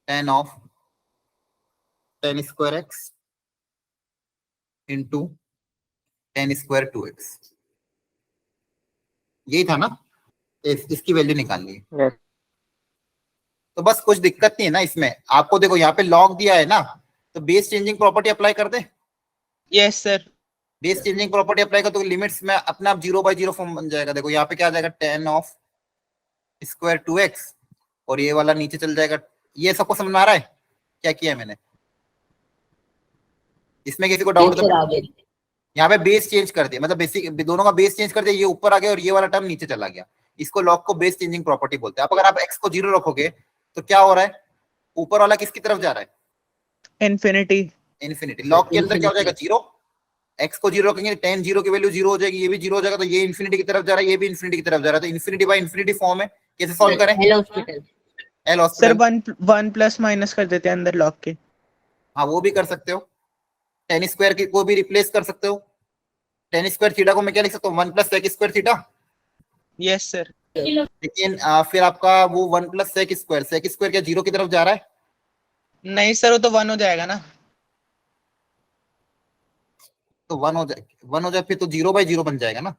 tan of tan square x into tan square 2x, यही था ना? इसकी वैल्यू निकालनी है। Yes. तो बस कुछ दिक्कत नहीं है ना इसमें, आपको देखो यहाँ पे लॉग दिया है ना, तो बेस चेंजिंग प्रॉपर्टी अप्लाई कर दे। Yes sir. Base changing property apply कर तो लिमिट्स में अपने आप 0/0 फॉर्म बन जाएगा। देखो यहाँ पे क्या आ जाएगा, tan ऑफ स्क्वायर 2x, और ये वाला नीचे चल जाएगा। ये सबको समझ में आ रहा है क्या किया है मैंने? इसमें किसी को डाउट तो? यहाँ पे बेस चेंज कर दिया, मतलब बेसिक दोनों का बेस चेंज कर दिया, ये ऊपर आ गया और ये वाला टर्म नीचे चला गया। इसको लॉग को बेस चेंजिंग प्रॉपर्टी बोलते हैं। अब अगर आप x को 0 रखोगे तो क्या हो रहा है, ऊपर वाला किसकी तरफ जा रहा है? इन्फिनिटी। इन्फिनिटी। लॉग के अंदर क्या हो जाएगा, 0। x को 0 रखेंगे, tan 0 की वैल्यू 0 हो जाएगी, ये भी 0 हो जाएगा, तो ये इन्फिनिटी की तरफ जा रहा है, ये भी इन्फिनिटी की तरफ जा रहा है, तो इन्फिनिटी बाय इन्फिनिटी फॉर्म है। कैसे सॉल्व करें? L hospital sir 1 plus minus कर देते हैं अंदर लॉग के। हाँ वो भी कर सकते हो, tan स्क्वायर को भी रिप्लेस कर सकते हो। tan स्क्वायर थीटा को मैं क्या लिख सकता हूँ, 1 plus sec square theta. Yes sir. लेकिन फिर आपका वो 1 प्लस sec स्क्वायर क्या 0 की तरफ जा रहा है? नहीं सर, वो तो 1 हो जाएगा ना। तो 1 हो जाए फिर तो 0/0 बन जाएगा ना।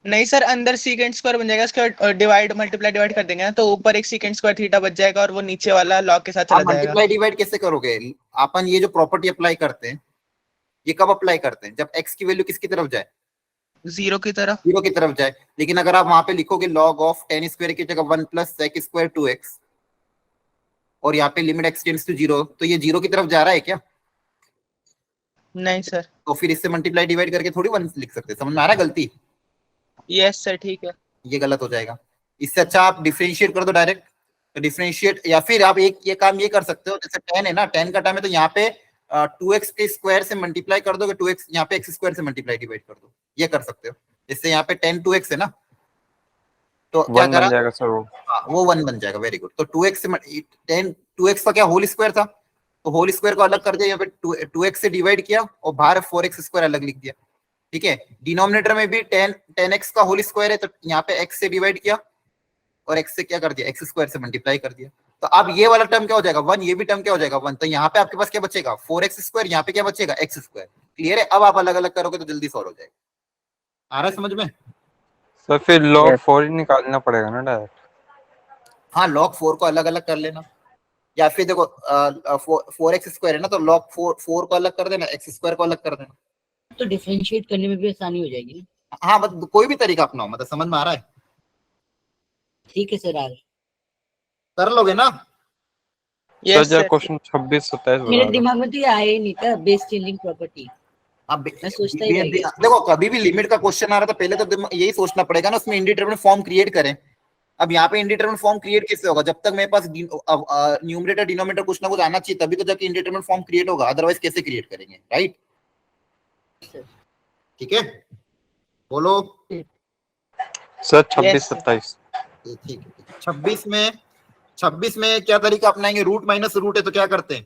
नहीं सर, अंदर सीकेंट स्क्वायर बन जाएगा, इसका डिवाइड डिवाइड कर देंगे ना, तो ऊपर एक सीकेंट स्क्वायर थीटा बच जाएगा और वो नीचे वाला लॉग के साथ चला जाएगा। मल्टीप्लाई डिवाइड कैसे करोगे? अपन ये जो प्रॉपर्टी अप्लाई करते हैं, ये कब अप्लाई करते हैं? जब x की वैल्यू किसकी तरफ जाए? 0 की तरफ। 0 की तरफ जाए। लेकिन अगर आप वहां पे लिखोगे log ऑफ tan स्क्वायर की जगह 1 प्लस sec स्क्वायर 2x, और यहाँ पे लिमिट x टेंड्स टू 0, तो ये 0 की तरफ जा रहा है क्या? नहीं सर। तो फिर इससे मल्टीप्लाई डिवाइड करके थोड़ी 1 लिख सकते हैं। समझ में आ रहा है गलती? यस सर, ठीक है। ये गलत हो जाएगा। इससे अच्छा आप डिफरेंशिएट कर दो डायरेक्ट। तो डिफरेंशिएट, या फिर आप एक ये काम ये कर सकते हो, जैसे tan है ना, tan का टर्म है, तो यहाँ पे 2x के स्क्वायर से मल्टीप्लाई कर दोगे, 2x यहाँ पे x स्क्वायर से मल्टीप्लाई डिवाइड कर दो, ये कर सकते हो। इससे यहाँ पे tan 2x है ना, तो क्या करा, बन जाएगा सर वो। हाँ वो 1 बन जाएगा। Very good. तो 2x से tan 2x का क्या होल स्क्वायर था, तो होल स्क्वायर को अलग कर दिया, यहाँ पे 2x से डिवाइड किया और बाहर 4x स्क्वायर अलग लिख दिया। ठीक है, डिनोमिनेटर में भी tan x का होल स्क्वायर है, तो यहाँ पे x से डिवाइड किया और x से क्या कर दिया, x स्क्वायर से मल्टीप्लाई कर दिया। तो अब ये वाला टर्म क्या हो जाएगा 1, ये भी टर्म क्या हो जाएगा 1। तो यहाँ पे आपके पास क्या बचेगा 4x स्क्वायर, यहाँ पे क्या बचेगा x स्क्वायर। क्लियर है? अब आप अलग अलग करोगे तो जल्दी सॉल्व हो जाएगा। आ रहा है समझ में? सर फिर log 4 ही निकालना पड़ेगा ना डायरेक्ट? हाँ log 4 को अलग अलग कर लेना, या फिर देखो 4x स्क्वायर है ना, तो log 4 को अलग कर देना, x स्क्वायर को अलग कर देना, तो डिफरेंशिएट करने में भी आसानी हो जाएगी। हाँ मतलब कोई भी तरीका अपनाओ, मतलब समझ में आ रहा है? ठीक है सर, आ कर लोगे ना? सर जब क्वेश्चन 26-27 मेरे दिमाग में तो ये आया ही नहीं था, बेस चेंजिंग प्रॉपर्टी। अब मैं सोचता ही रह गया। देखो कभी भी लिमिट का क्वेश्चन आ रहा था पहले तो यही सोचना पड़ेगा ना, उसमें इंडिटरमिनेट फॉर्म क्रिएट करें। अब यहाँ पे इंडिटरमिनेट फॉर्म क्रिएट कैसे होगा, जब तक मेरे पास न्यूमरेटर डिनोमिनेटर कुछ ना कुछ आना चाहिए, तभी तो जाके इंडिटरमिनेट फॉर्म क्रिएट होगा, अदरवाइज कैसे क्रिएट करेंगे, राइट? ठीक है, बोलो सर 26-27। ठीक है। 26 में क्या तरीका अपनाएंगे, रूट माइनस रूट है तो क्या करते हैं,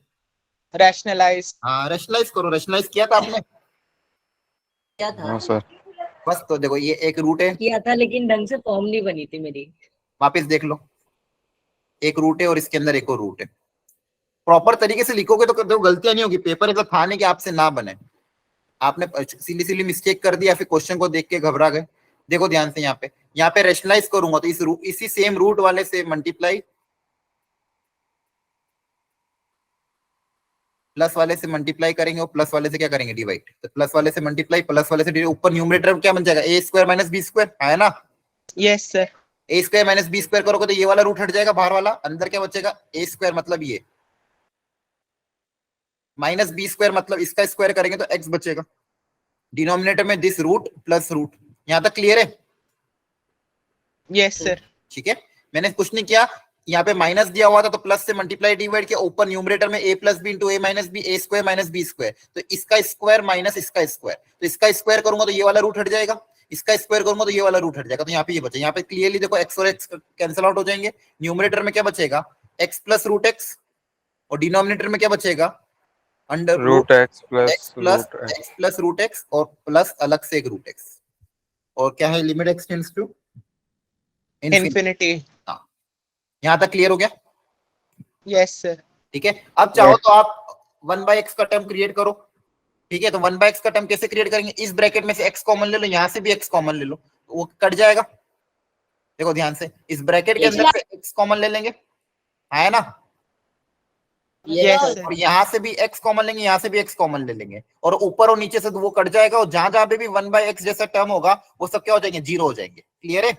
रैशनलाइज। हाँ रैशनलाइज करो। रैशनलाइज किया था आपने? क्या था? हाँ सर। बस तो देखो ये एक रूट है, किया था लेकिन ढंग से फॉर्म नहीं बनी थी मेरी। वापस देख लो, एक रूट है और इसके अंदर एक और रूट है। प्रॉपर तरीके से लिखोगे तो देखो गलतियां नहीं होगी। पेपर ऐसा था नहीं कि आपसे ना बने, आपने सिली मिस्टेक कर दिया, फिर क्वेश्चन को देख के घबरा गए। देखो ध्यान से, यहाँ पे रैशनलाइज करूंगा तो इसी सेम रूट वाले से मल्टीप्लाई, प्लस वाले से मल्टीप्लाई करेंगे और प्लस वाले से क्या करेंगे, डिवाइड। तो प्लस वाले से मल्टीप्लाई, प्लस वाले से डिवाइड, ऊपर न्यूमरेटर क्या बन जाएगा, a square minus B square, है ना? Yes sir. A square minus B square करोगे तो ये वाला रूट हट जाएगा, बाहर वाला, अंदर क्या बचेगा, ए स्क्वायर मतलब ये, माइनस बी स्क्वायर मतलब इसका स्क्वायर करेंगे तो एक्स बचेगा। डिनोमिनेटर में दिस रूट प्लस रूट। यहां तक क्लियर है? Yes sir. ठीक है, मैंने कुछ नहीं किया, यहाँ पे माइनस दिया हुआ था तो प्लस से मल्टीप्लाई डिवाइड किया, ऊपर न्यूमरेटर में a plus B into A minus B, A square minus B square, तो इसका स्क्वायर माइनस इसका स्क्वायर, तो इसका स्क्वायर करूंगा तो ये वाला रूट हट जाएगा, इसका स्क्वायर करूंगा तो ये वाला रूट हट जाएगा, तो यहाँ पे ये बचे। यहाँ पे क्लियरली देखो एक्स और एक्स कैंसिल आउट हो जाएंगे, न्यूमरेटर में क्या बचेगा, एक्स प्लस रूट एक्स, और डिनोमिनेटर में क्या बचेगा, under root x plus root x और प्लस अलग से एक रूट एक्स, और क्या है, limit x tends to infinity. हाँ, यहां तक क्लियर हो गया? Yes sir. ठीक है, अब चाहो तो आप 1/x का टर्म क्रिएट करो। ठीक है, तो 1/x का टर्म कैसे क्रिएट करेंगे, इस ब्रैकेट में से x कॉमन ले लो, यहां से भी x कॉमन ले लो, तो वो कट जाएगा। देखो ध्यान से, इस ब्रैकेट के अंदर से x कॉमन ले लेंगे, है ना, यस Yes, सर। और यहाँ से भी x कॉमन लेंगे, यहाँ से भी x कॉमन ले लेंगे, और ऊपर और नीचे से तो वो कट जाएगा, और जहां जहां पे भी 1/x जैसा टर्म होगा वो सब क्या हो जाएंगे, जीरो हो जाएंगे। क्लियर है?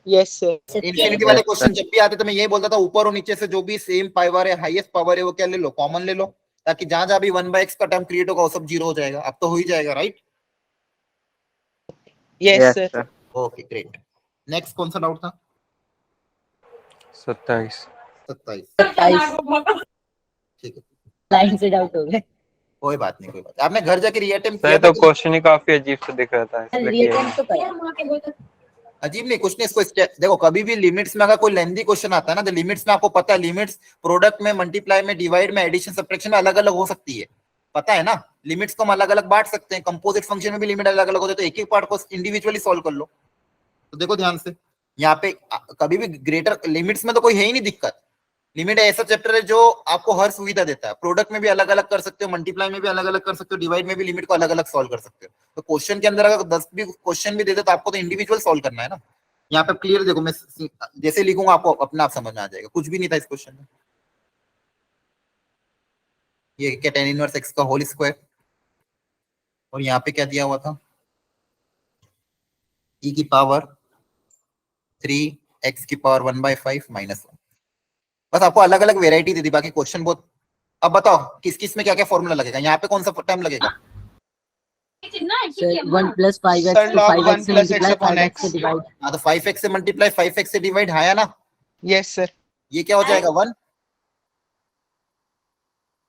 Yes sir. इन्फिनिटी वाले क्वेश्चन जब भी आते तो मैं यही बोलता था, ऊपर और नीचे से जो भी सेम पावर है, हाईएस्ट पावर है, वो क्या ले लो, कॉमन ले लो, ताकि जहां जहां भी 1/x का टर्म क्रिएट होगा वो सब जीरो हो जाएगा। अब तो हो ही जाएगा, right? Yes sir. Okay great. Next कौन सा डाउट था? 27। 27। ठीक है, लाइन से डाउट हो गए। कोई बात नहीं, कोई बात नहीं। आपने घर जाके रीअटेम्प्ट सर किया तो था? क्वेश्चन ही काफी अजीब सा दिख रहा था इसलिए रियल किया टाइम तो करा। अजीब नहीं, कुछ नहीं। इसको देखो, कभी भी लिमिट्स में अगर कोई लेंथी क्वेश्चन आता है ना, तो लिमिट्स में आपको पता है, लिमिट्स प्रोडक्ट में, मल्टीप्लाई में, डिवाइड में, एडिशन सब्ट्रैक्शन में अलग अलग हो सकती है, पता है ना। लिमिट्स को हम अलग अलग बांट सकते हैं, कंपोजिट फंक्शन में भी लिमिट अलग अलग होती है, तो एक एक पार्ट को इंडिविजुअली सॉल्व कर लो। तो देखो ध्यान से, यहाँ पे कभी भी ग्रेटर लिमिट्स में तो कोई है ही नहीं दिक्कत। लिमिट ऐसा चैप्टर है जो आपको हर सुविधा देता है। प्रोडक्ट में भी अलग अलग कर सकते हो, मल्टीप्लाई में भी अलग अलग कर सकते हो, डिवाइड में भी लिमिट को अलग अलग सॉल्व कर सकते हो। तो क्वेश्चन के अंदर अगर 10 भी क्वेश्चन भी देते तो आपको तो इंडिविजुअल सॉल्व करना है ना। यहाँ पे क्लियर देखो, मैं जैसे लिखूंगा आपको अपने आप समझ में आ जाएगा, कुछ भी नहीं था इस क्वेश्चन में। ये क्या, tan इनवर्स x का होल स्क्वायर, और यहाँ पे क्या दिया हुआ था, e की पावर 3 x की पावर 1/5 -1। बस आपको अलग अलग वेराइटी दे दी, बाकी क्वेश्चन बहुत। अब बताओ किस किस में क्या क्या फॉर्मूला लगेगा, यहाँ पे कौन सा टाइम लगेगा? 1 + 5x Sir, तो log 5x 1 से plus multiply, x upon 5x x. से डिवाइड। हाँ, तो 5x से मल्टीप्लाई, 5x से डिवाइड, है ना। Yes sir. ये क्या हो जाएगा, 1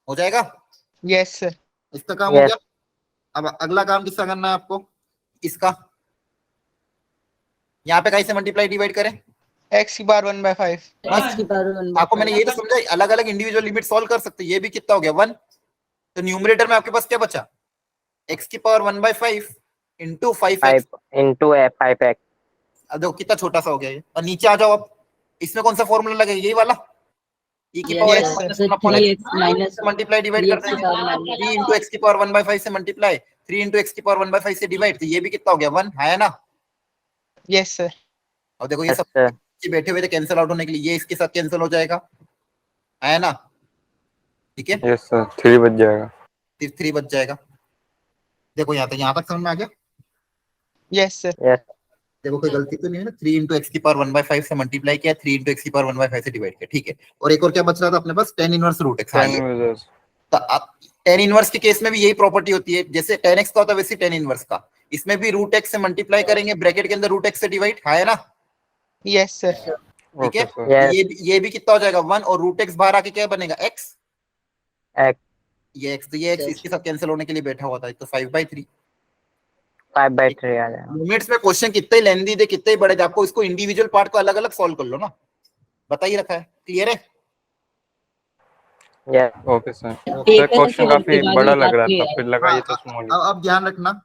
हो जाएगा। Yes sir. इसका काम हो गया। अब अगला काम किसका करना है आपको, इसका। यहाँ पे कैसे मल्टीप्लाई डिवाइड करें? x की पावर 1/5। x की पावर 1/5। आपको मैंने ये तो समझा, अलग अलग इंडिविजुअल लिमिट सॉल्व कर सकते हैं। ये भी कितना हो गया, 1। तो न्यूमरेटर में आपके पास क्या बचा, x की पावर 1/5 इंटू 5x। 5x। अब देखो कितना छोटा सा हो गया ये। और नीचे आ जाओ, अब इसमें कौन सा फॉर्मूला लगेगा, यही वाला, e की power Yes, x sir. -3x minus multiply divide कर देंगे, 3 इंटू x की पावर 1/5 से मल्टीप्लाई, 3 इंटू x की पावर 1/5 से डिवाइड, तो ये भी कितना हो गया, 1, है ना। Yes sir. और देखो ये सब अच्छा। बैठे हुए थे कैंसिल आउट होने के लिए, ये इसके साथ कैंसिल हो जाएगा, है ना। ठीक है, यस सर 3 बच जाएगा। 3 बच जाएगा। देखो यहाँ तक समझ में आ गया। Yes sir. यस। देखो कोई गलती तो नहीं है ना, 3 इंटू एक्स की पावर 1/5 से मल्टीप्लाई किया, 3 इंटू एक्स की पावर 1/5 से डिवाइड किया, ठीक है। और एक और क्या बच रहा था अपने पास, tan इनवर्स रूट एक्स। हाँ, 10 यूजर्स। तो अब tan इनवर्स के केस में भी यही प्रॉपर्टी होती है, जैसे tan x का होता है वैसे tan इनवर्स का। इसमें भी रूट एक्स से मल्टीप्लाई करेंगे, ब्रैकेट के अंदर रूट एक्स से डिवाइड, है ना। Yes sir. ठीक है, ओके सर। Yes. ये भी कितना हो जाएगा, 1, और रूट एक्स बाहर आके क्या बनेगा, x। X। ये x, तो ये x इसके साथ कैंसिल होने के लिए बैठा हुआ था, तो 5/3। 5/3 आ जाएगा। लिमिट्स में क्वेश्चन कितने ही लेंदी दे, कितने ही बड़े दे, आपको इसको इंडिविजुअल पार्ट को अलग अलग सॉल्व कर लो ना, बता ही रखा है। क्लियर है? Yes. Okay sir. Sir question काफी बड़ा लग रहा था, फिर लगा ये तो स्मॉल ही। अब ध्यान रखना,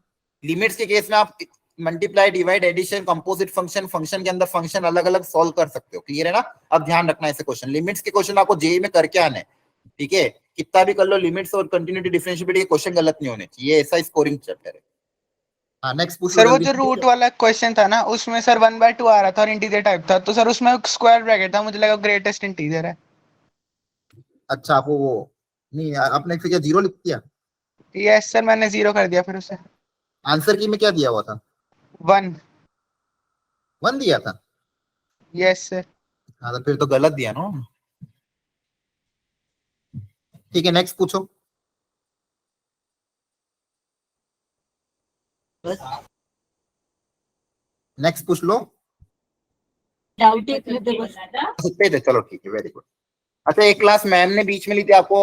लिमिट्स के केस में आप multiply, divide, addition, composite function, function के अंदर फंक्शन अलग अलग सॉल्व कर सकते हो। क्लियर है ना? अब ध्यान रखना ऐसे क्वेश्चन, लिमिट्स के क्वेश्चन आपको जेई में करके आने, ठीक है। कितना भी कर लो, लिमिट्स और कंटिन्यूटी डिफरेंशिएबिलिटी के क्वेश्चन गलत नहीं होने चाहिए, ऐसा स्कोरिंग चैप्टर है। हाँ, नेक्स्ट पूछ लो सर वो जल्दी। जो रूट वाला क्वेश्चन था ना, उसमें सर 1/2 आ रहा था और इंटीजर टाइप था, तो सर उसमें स्क्वायर ब्रैकेट था, मुझे लगा ग्रेटेस्ट इंटीजर है। अच्छा, आपको वो नहीं, आपने फिर क्या जीरो लिख दिया? यस सर, मैंने 0 कर दिया फिर उसे। आंसर की में क्या दिया हुआ था, 1। 1 दिया था। Yes sir. हाँ, तो फिर तो गलत दिया ना। ठीक है, नेक्स्ट पूछो। नेक्स्ट पूछ लो। डाउट है फिर तो बस। सकते थे, चलो ठीक है, वेरी गुड। अच्छा, एक क्लास मैम ने बीच में ली थी, आपको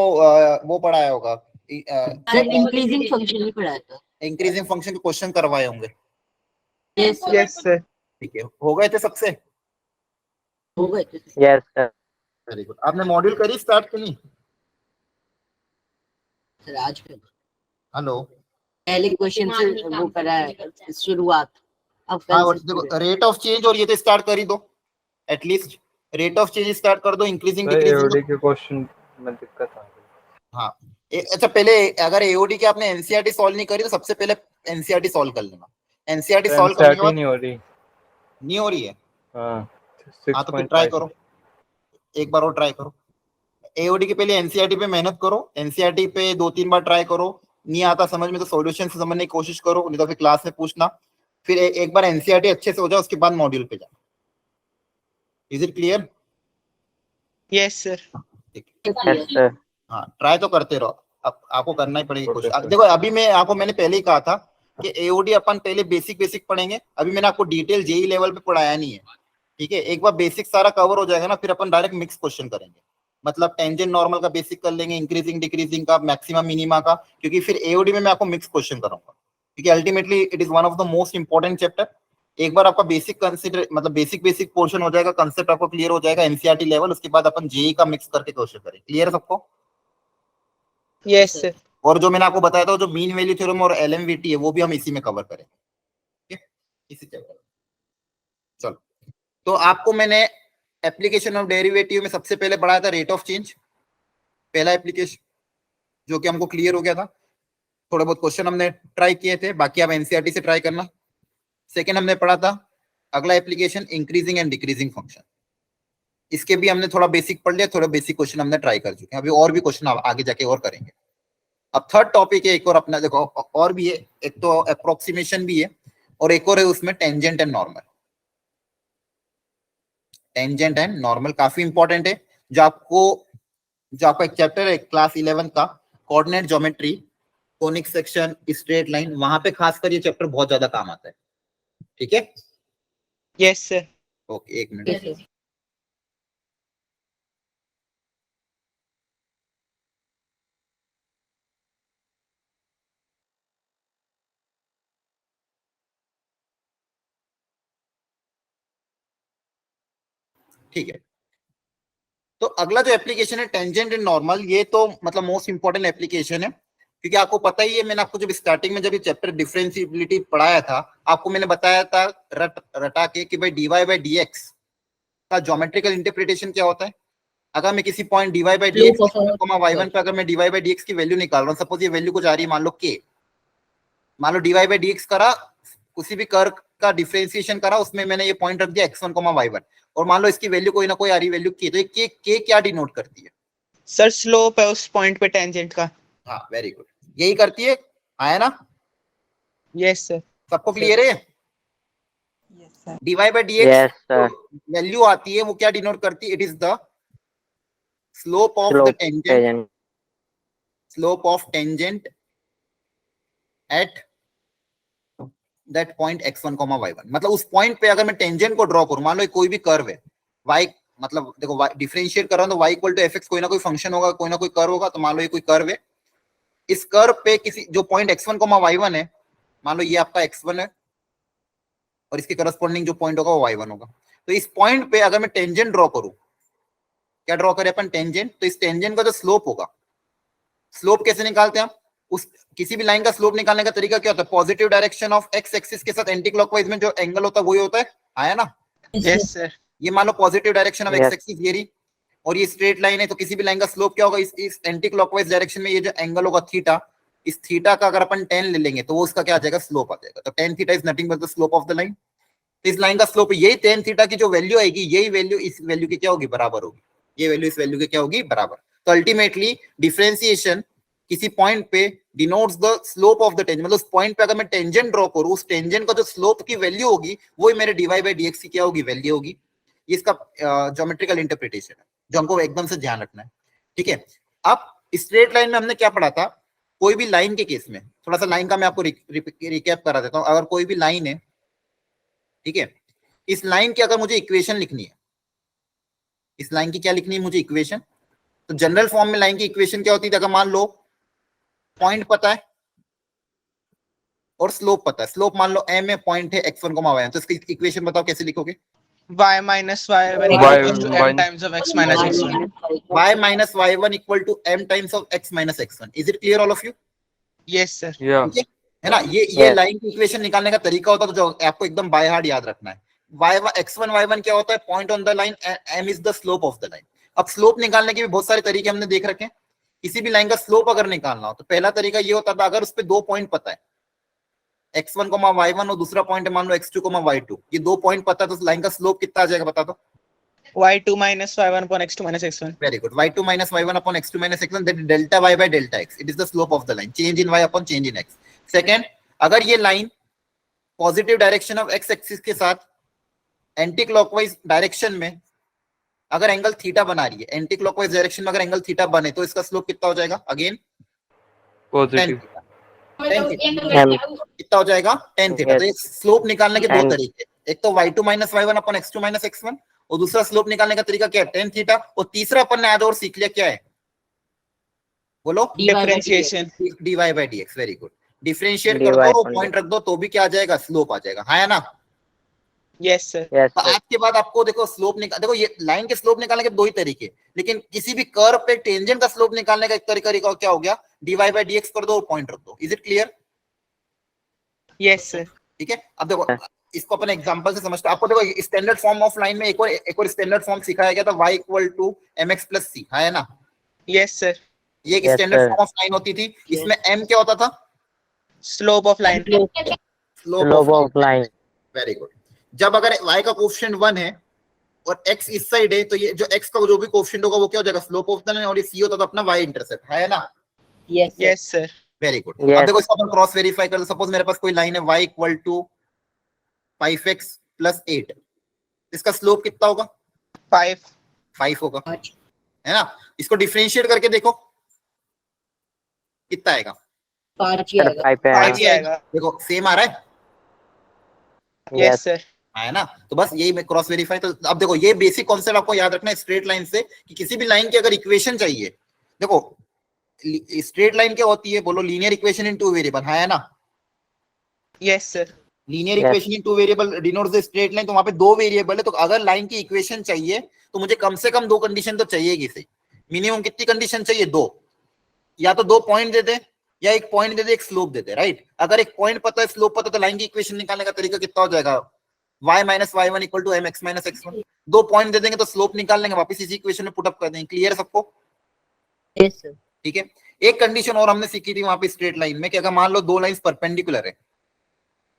वो पढ़ाया होगा, सर इंक्रीजिंग फंक्शन ही पढ़ाया था। इंक्रीजिंग फंक्शन के क्वेश्चन करवाए होंगे। Yes yes sir. ठीक है, हो गए थे सबसे। हो गए थे यस सर। Very good. आपने मॉड्यूल करी स्टार्ट की नहीं? सर। आज कर हेलो। पहले क्वेश्चन से वो करा है शुरुआत। अब हाँ, कल से देखो रेट ऑफ चेंज और ये तो स्टार्ट कर ही दो at least, rate of change start कर दो, इंक्रीजिंग सर डिक्रीजिंग। एओडी के क्वेश्चन में दिक्कत आ गई। हाँ अच्छा, पहले अगर एओडी की आपने एनसीईआरटी सॉल्व नहीं करी तो सबसे पहले एनसीईआरटी सॉल्व कर लेना। एनसीईआरटी सॉल्व करने के एनसीईआरटी बाद नहीं हो रही। नहीं हो रही है, हाँ हाँ तो फिर ट्राई 6.5 करो, एक बार और ट्राई करो। एओडी के पहले एनसीईआरटी पे मेहनत करो, एनसीईआरटी पे 2-3 बार ट्राई करो, नहीं आता समझ में तो सॉल्यूशन से समझने की कोशिश करो, नहीं तो फिर क्लास में पूछना। फिर एक बार एनसीईआरटी अच्छे से हो जाए उसके बाद मॉड्यूल पे जाओ। Is it clear? Yes sir. Yes sir. हाँ ट्राई तो करते रहो, अब आपको करना ही पड़ेगी Okay, कोशिश। sir. देखो अभी मैंने पहले ही कहा था कि एओडी अपन पहले बेसिक पढ़ेंगे, अभी मैंने आपको डिटेल जेई लेवल पे पढ़ाया नहीं है, ठीक है। एक बार बेसिक सारा कवर हो जाएगा ना, फिर अपन डायरेक्ट मिक्स क्वेश्चन करेंगे, मतलब टेंजेंट नॉर्मल का बेसिक कर लेंगे, इंक्रीजिंग डिक्रीजिंग का, मैक्सिमम मिनिमा का, क्योंकि फिर एओडी में मैं आपको मिक्स क्वेश्चन कराऊंगा, क्योंकि ultimately it is one of the most important chapter. एक बार आपका बेसिक कंसीडर मतलब बेसिक पोर्शन हो जाएगा, कंसेप्ट आपको क्लियर हो जाएगा एनसीईआरटी लेवल, उसके बाद अपन जेई का मिक्स करके क्वेश्चन करेंगे। क्लियर है सबको? Yes sir. और जो मैंने आपको बताया था जो मीन वैल्यू थ्योरम और एलएमवीटी है वो भी हम इसी में कवर करेंगे, ठीक है, इसी चैप्टर। चलो, तो आपको मैंने एप्लीकेशन ऑफ डेरिवेटिव में सबसे पहले पढ़ाया था रेट ऑफ चेंज, पहला एप्लीकेशन, जो कि हमको क्लियर हो गया था। थोड़े बहुत क्वेश्चन हमने ट्राई किए थे, बाकी आप एनसीईआरटी से ट्राई करना। सेकेंड हमने पढ़ा था अगला application increasing and decreasing function, इसके भी हमने थोड़ा बेसिक पढ़ लिया, थोड़ा बेसिक क्वेश्चन हमने ट्राई कर चुके हैं, अभी और भी क्वेश्चन आगे जाके और करेंगे। अब थर्ड टॉपिक है एक और अपना, देखो और भी है, एक तो अप्रोक्सीमेशन भी है और एक और है उसमें tangent and normal. Tangent and normal काफी इंपॉर्टेंट है, जो आपका एक चैप्टर है क्लास 11 का coordinate geometry, conic section, straight line, वहां पे खासकर ये चैप्टर बहुत ज्यादा काम आता है, ठीक है। Yes sir. ओके, एक मिनट। ठीक है, तो अगला जो एप्लीकेशन है टेंजेंट एंड नॉर्मल, ये तो मतलब मोस्ट इंपॉर्टेंट एप्लीकेशन है, क्योंकि आपको पता ही है, मैंने आपको जब स्टार्टिंग में जब ये चैप्टर डिफरेंशिएबिलिटी पढ़ाया था, आपको मैंने बताया था रटा के कि भाई डीवाई बाई डीएक्स का ज्योमेट्रिकल इंटरप्रिटेशन क्या होता है। अगर मैं किसी point dy by D x y1 पे अगर मैं dy बाई dx की वैल्यू निकाल रहा हूँ, सपोज ये वैल्यू कुछ आ रही है, मान लो k, मान लो dy बाई dx करा, किसी भी कर्व का डिफरेंशिएशन करा, उसमें मैंने ये पॉइंट रख दिया x1, y1, और मान लो इसकी वैल्यू कोई ना कोई आ रही वैल्यू k, तो ये k क्या डिनोट करती है? सर स्लोप है उस पॉइंट पे टेंजेंट का। हाँ वेरी गुड, यही करती है, आया ना? Yes sir. सबको क्लियर है? dy by Yes, dx sir. Value आती है वो क्या डिनोट करती है? It is the slope of the Slope tangent, tangent. Slope of tangent at that point x1, y1। मतलब उस पॉइंट पे अगर मैं टेंजेंट को ड्रॉ करूं, मान लो कोई भी कर्व है y, मतलब देखो डिफरेंशिएट कर रहा हूं तो y इक्वल टू fx, कोई ना कोई फंक्शन होगा, कोई ना कोई कर्व होगा, तो मान लो ये कोई कर्व है, इस कर्व पे किसी जो पॉइंट x1, y1 है, मान लो ये आपका x1 है और इसके करस्पॉन्डिंग जो पॉइंट होगा वो y1 होगा, तो इस पॉइंट पे अगर मैं टेंजेंट ड्रॉ करूं, क्या ड्रॉ करें अपन? टेंजेंट। तो इस टेंजेंट का जो स्लोप होगा, स्लोप कैसे निकालते हैं हम? उस किसी भी लाइन का स्लोप निकालने का तरीका क्या होता है? Positive direction of x axis के साथ एंटी क्लॉकवाइज में जो एंगल होता है वही होता है, आया ना? Yes sir. ये मान लो positive direction of Yes. X axis ये रही, और ये स्ट्रेट लाइन है, तो किसी भी लाइन का स्लोप क्या होगा? इस एंटी क्लॉकवाइज डायरेक्शन में ये जो एंगल होगा थीटा, इस थीटा का अगर अपन 10 ले लेंगे तो वो उसका क्या आ जाएगा? स्लोप आ जाएगा। तो tan theta is nothing but the slope of the line. इस लाइन का स्लोप यही tan थीटा की जो वैल्यू आएगी, यही वैल्यू इस वैल्यू की क्या होगी? बराबर होगी। ये वैल्यू इस वैल्यू की क्या होगी? बराबर। तो अल्टीमेटली डिफरेंशिएशन किसी पॉइंट पे denotes the slope of the tangent, मतलब उस पॉइंट पे अगर मैं टेंजेंट ड्रॉ करूं, उस टेंजेंट का जो स्लोप की वैल्यू होगी वही मेरे dy बाई dx की क्या होगी? वैल्यू होगी। ये इसका ज्योमेट्रिकल इंटरप्रिटेशन है जो हमको एकदम से ध्यान रखना है, ठीक है। अब स्ट्रेट लाइन में हमने क्या पढ़ा था? कोई भी लाइन के केस में, थोड़ा सा लाइन का मैं आपको रिकैप करा देता हूं। अगर कोई भी लाइन है, ठीक है, इस लाइन की अगर मुझे इक्वेशन लिखनी है, इस लाइन की क्या लिखनी है मुझे? इक्वेशन। तो जनरल फॉर्म में लाइन की इक्वेशन क्या होती है? अगर मान लो पॉइंट पता है और स्लोप पता है, स्लोप मान लो m है, पॉइंट है x1, y1, तो इसकी इक्वेशन बताओ कैसे लिखोगे? y minus y1 Y equals to m one- times of x minus x1. y minus y1 equal to m times of x minus x1। Is it clear all of you? Yes sir. या है ना? ये Yes. Line की equation निकालने का तरीका होता है, तो जो आपको एकदम बाय हार्ट याद रखना है। x1 y1 क्या होता है? Point on the line, m is the slope of the line. अब स्लोप निकालने के भी बहुत सारे तरीके हमने देख रखे हैं। किसी भी लाइन का स्लोप अगर निकालना हो तो पहला तरीका ये होता था, अगर उस पे 2 पॉइंट पता है, x1, y1 और दूसरा पॉइंट है मान लो x2, y2, ये 2 पॉइंट पता है, तो लाइन का स्लोप कितना आ जाएगा बता दो? y2 minus y1 upon x2 minus x1. Very good. y2 minus y1 upon x2 minus x1, that is delta y by delta x. It is the slope of the line. Change in y upon change in x. Second, अगर ये line positive direction of x axis के साथ anti clockwise direction में अगर angle theta बना रही है, anti clockwise direction में अगर एंगल थीटा बने तो इसका स्लोप कितना हो जाएगा? Again positive. कितना हो जाएगा? tan theta. तो ये स्लोप निकालने के दो तरीके, एक तो y2 minus y1 upon x2 minus x1, और दूसरा स्लोप निकालने का तरीका क्या है? tan theta. और तीसरा अपन ने आज और सीख लिया, क्या है बोलो? Differentiation. dy by dx। Very good. Differentiate कर दो, पॉइंट रख दो तो भी क्या आ जाएगा? स्लोप आ जाएगा, हाँ है ना? Yes sir. Yes, तो sir. आज के बाद आपको देखो स्लोप देखो ये लाइन के स्लोप निकालने के दो ही तरीके, लेकिन किसी भी कर्व पे टेंजेंट का स्लोप निकालने का एक तरीका क्या हो गया? dy by dx कर दो, पॉइंट रख दो। Is it clear? Yes sir. ठीक है। अब देखो इसको अपन एग्जांपल से समझते हैं। आपको देखो स्टैंडर्ड फॉर्म ऑफ लाइन में एक और स्टैंडर्ड फॉर्म सिखाया गया था, y equal to mx plus c, है ना? Yes sir. ये एक Yes, standard sir. Form of line होती थी। इसमें m क्या होता था? Slope of line. Slope Slope of. of line. Very good. जब अगर y का कोएफिशिएंट 1 है और x इस साइड है, तो ये जो x का जो भी कोएफिशिएंट होगा वो क्या हो जाएगा? Slope of the line. और ये c होता था अपना y इंटरसेप्ट, है ना? Yes, sir. Yes sir. Very good. Yes. अब देखो इसको अपन क्रॉस वेरीफाई कर, सपोज मेरे पास कोई लाइन है y equal to 5x plus 8, इसका स्लोप कितना होगा? 5. 5 होगा, पाँच। है ना? इसको डिफरेंशिएट करके देखो कितना आएगा? 5 ही Sir, आएगा। 5 पे 5 ही आएगा. देखो सेम आ रहा है, Yes sir. है ना? तो बस यही मैं क्रॉस वेरीफाई। तो अब देखो ये बेसिक कॉन्सेप्ट आपको याद रखना है स्ट्रेट लाइन से, कि किसी भी लाइन की अगर इक्वेशन चाहिए, देखो स्ट्रेट लाइन क्या होती है बोलो? Linear equation in two variable, है ना? Yes sir. Linear Yes. Equation in two variable denotes the straight line. तो वहां पे दो वेरिएबल है, तो अगर लाइन की इक्वेशन चाहिए तो मुझे कम से कम दो कंडीशन तो चाहिएगी सही। मिनिमम कितनी कंडीशन चाहिए? दो। या तो 2 पॉइंट दे दे, या एक पॉइंट दे दे, एक स्लोप दे दे, राइट? अगर एक पॉइंट पता है, स्लोप पता है, तो लाइन की इक्वेशन निकालने का तरीका कितना हो जाएगा? y minus y1 equal to mx minus x1। 2 point दे देंगे तो स्लोप निकाल लेंगे, वापस इसी इक्वेशन में पुट अप कर देंगे। क्लियर है सबको? Yes, sir. ठीक है। एक कंडीशन और हमने सीखी थी वहां पे स्ट्रेट लाइन में, कि अगर मान लो दो लाइंस परपेंडिकुलर है,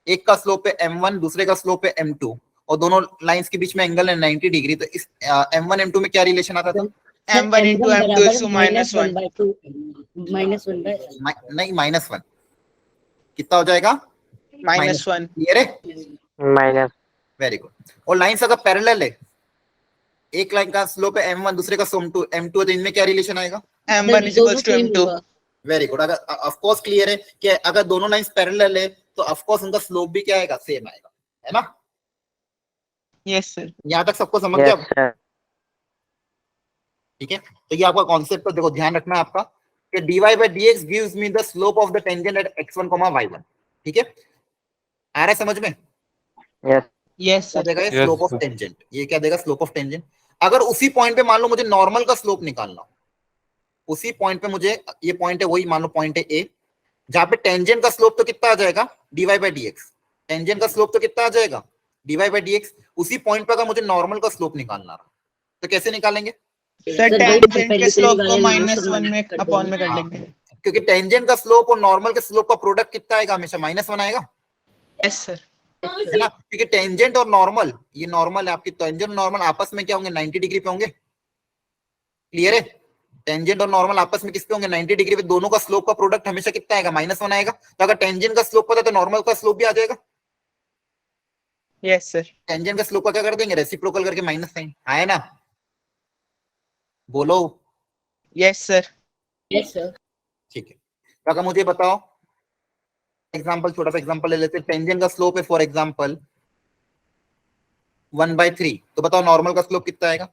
एक का स्लोप है m1, दूसरे का स्लोप है m2, और दोनों लाइंस के बीच में एंगल है 90 डिग्री, तो इस m1 m2 में क्या रिलेशन आता था? M1 into M2 is to minus 1. Minus 1 by नहीं, -1 कितना हो जाएगा? -1. क्लियर है? minus. Very good. और लाइंस अगर पैरेलल है, एक लाइन का स्लोप है m1, दूसरे का स्लोप m2 है, तो इनमें क्या रिलेशन आएगा? M1 is equals to M2. Very good. अगर ऑफ कोर्स क्लियर है कि अगर दोनों लाइंस पैरेलल है तो ऑफ कोर्स उनका स्लोप भी क्या आएगा? सेम आएगा, है ना? Yes sir. यहां तक सबको समझ Yes, गया? sir. ठीक है। तो ये आपका कॉन्सेप्ट, तो देखो ध्यान रखना है आपका कि dy by dx gives me the slope of the tangent at x1, y1। ठीक है, आ रहा है समझ में? Yes. Yes क्या sir. देगा? Yes, slope of sir. Tangent. ये क्या देगा? Slope of tangent. अगर उसी पॉइंट पे मान लो मुझे नॉर्मल का स्लोप निकालना हो, उसी पॉइंट पे मुझे, ये पॉइंट है वही, मान लो पॉइंट है ए, जहां पे टेंजेंट का स्लोप तो कितना आ जाएगा? dy by dx। टेंजेंट का स्लोप तो कितना आ जाएगा? dy by dx। उसी पॉइंट पे अगर मुझे नॉर्मल का स्लोप निकालना रहा तो कैसे निकालेंगे? सर टेंजेंट के स्लोप को -1 में अपॉन में कर लेंगे. क्योंकि टेंजेंट का स्लोप और नॉर्मल के स्लोप का प्रोडक्ट कितना आएगा? हमेशा -1 आएगा, Yes sir. है ना? क्योंकि टेंजेंट और नॉर्मल, ये नॉर्मल है आपकी, टेंजेंट और नॉर्मल आपस में क्या होंगे? 90 डिग्री पे होंगे। क्लियर है? टेंजेंट और नॉर्मल आपस में किस पे होंगे? 90 डिग्री पे। दोनों का स्लोप का प्रोडक्ट हमेशा कितना आएगा? -1 आएगा। तो अगर टेंजेंट का स्लोप पता है तो नॉर्मल का स्लोप भी आ जाएगा। Yes sir. टेंजेंट का स्लोप का क्या कर देंगे? रेसिप्रोकल करके माइनस साइन, है ना? बोलो। Yes sir. Yes, sir. ठीक है। तो अगर मुझे बताओ, एग्जांपल, छोटा सा एग्जांपल ले लेते हैं। टेंजेंट का स्लोप है फॉर एग्जांपल 1/3, तो बताओ नॉर्मल का स्लोप कितना आएगा?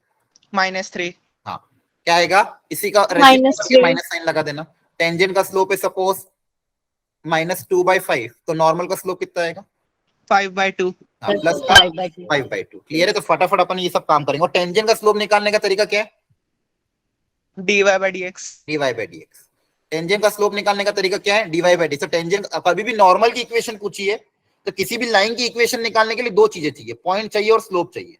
-3. हाँ, क्या आएगा? इसी का -3 माइनस साइन लगा देना। टेंजेंट का स्लोप है सपोज -2/5, तो नॉर्मल का स्लोप कितना आएगा? 5/2. हाँ, प्लस 5/2. 5/2। क्लियर है? तो फटाफट अपन ये सब काम करेंगे। और टेंजेंट का स्लोप निकालने का तरीका क्या है? dy by dx. dy by dx। Tangent का स्लोप निकालने का तरीका क्या है? dy by dx। तो टेंजेंट, कभी भी नॉर्मल की इक्वेशन पूछिए तो किसी भी लाइन की इक्वेशन निकालने के लिए दो चीजें चाहिए, पॉइंट चाहिए और स्लोप चाहिए।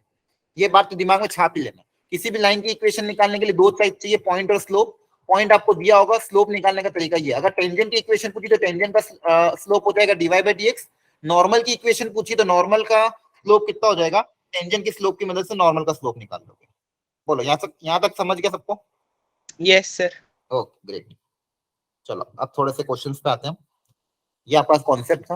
ये बात तो दिमाग में छाप ही लेना। किसी भी लाइन की इक्वेशन निकालने के लिए दो चीज चाहिए, पॉइंट और स्लोप। पॉइंट आपको दिया होगा, स्लोप निकालने का तरीका ये, अगर टेंजेंट की इक्वेशन पूछी तो टेंजेंट का स्लोप हो जाएगा dy बाई dx। नॉर्मल की इक्वेशन पूछी तो नॉर्मल का स्लोप कितना हो जाएगा, टेंजेंट की स्लोप की मदद से नॉर्मल का स्लोप निकाल दोगे। बोलो यहाँ तक समझ गया सबको? Yes sir. Okay great. चलो अब थोड़े से क्वेश्चंस पे आते हैं। ये आपका कॉन्सेप्ट था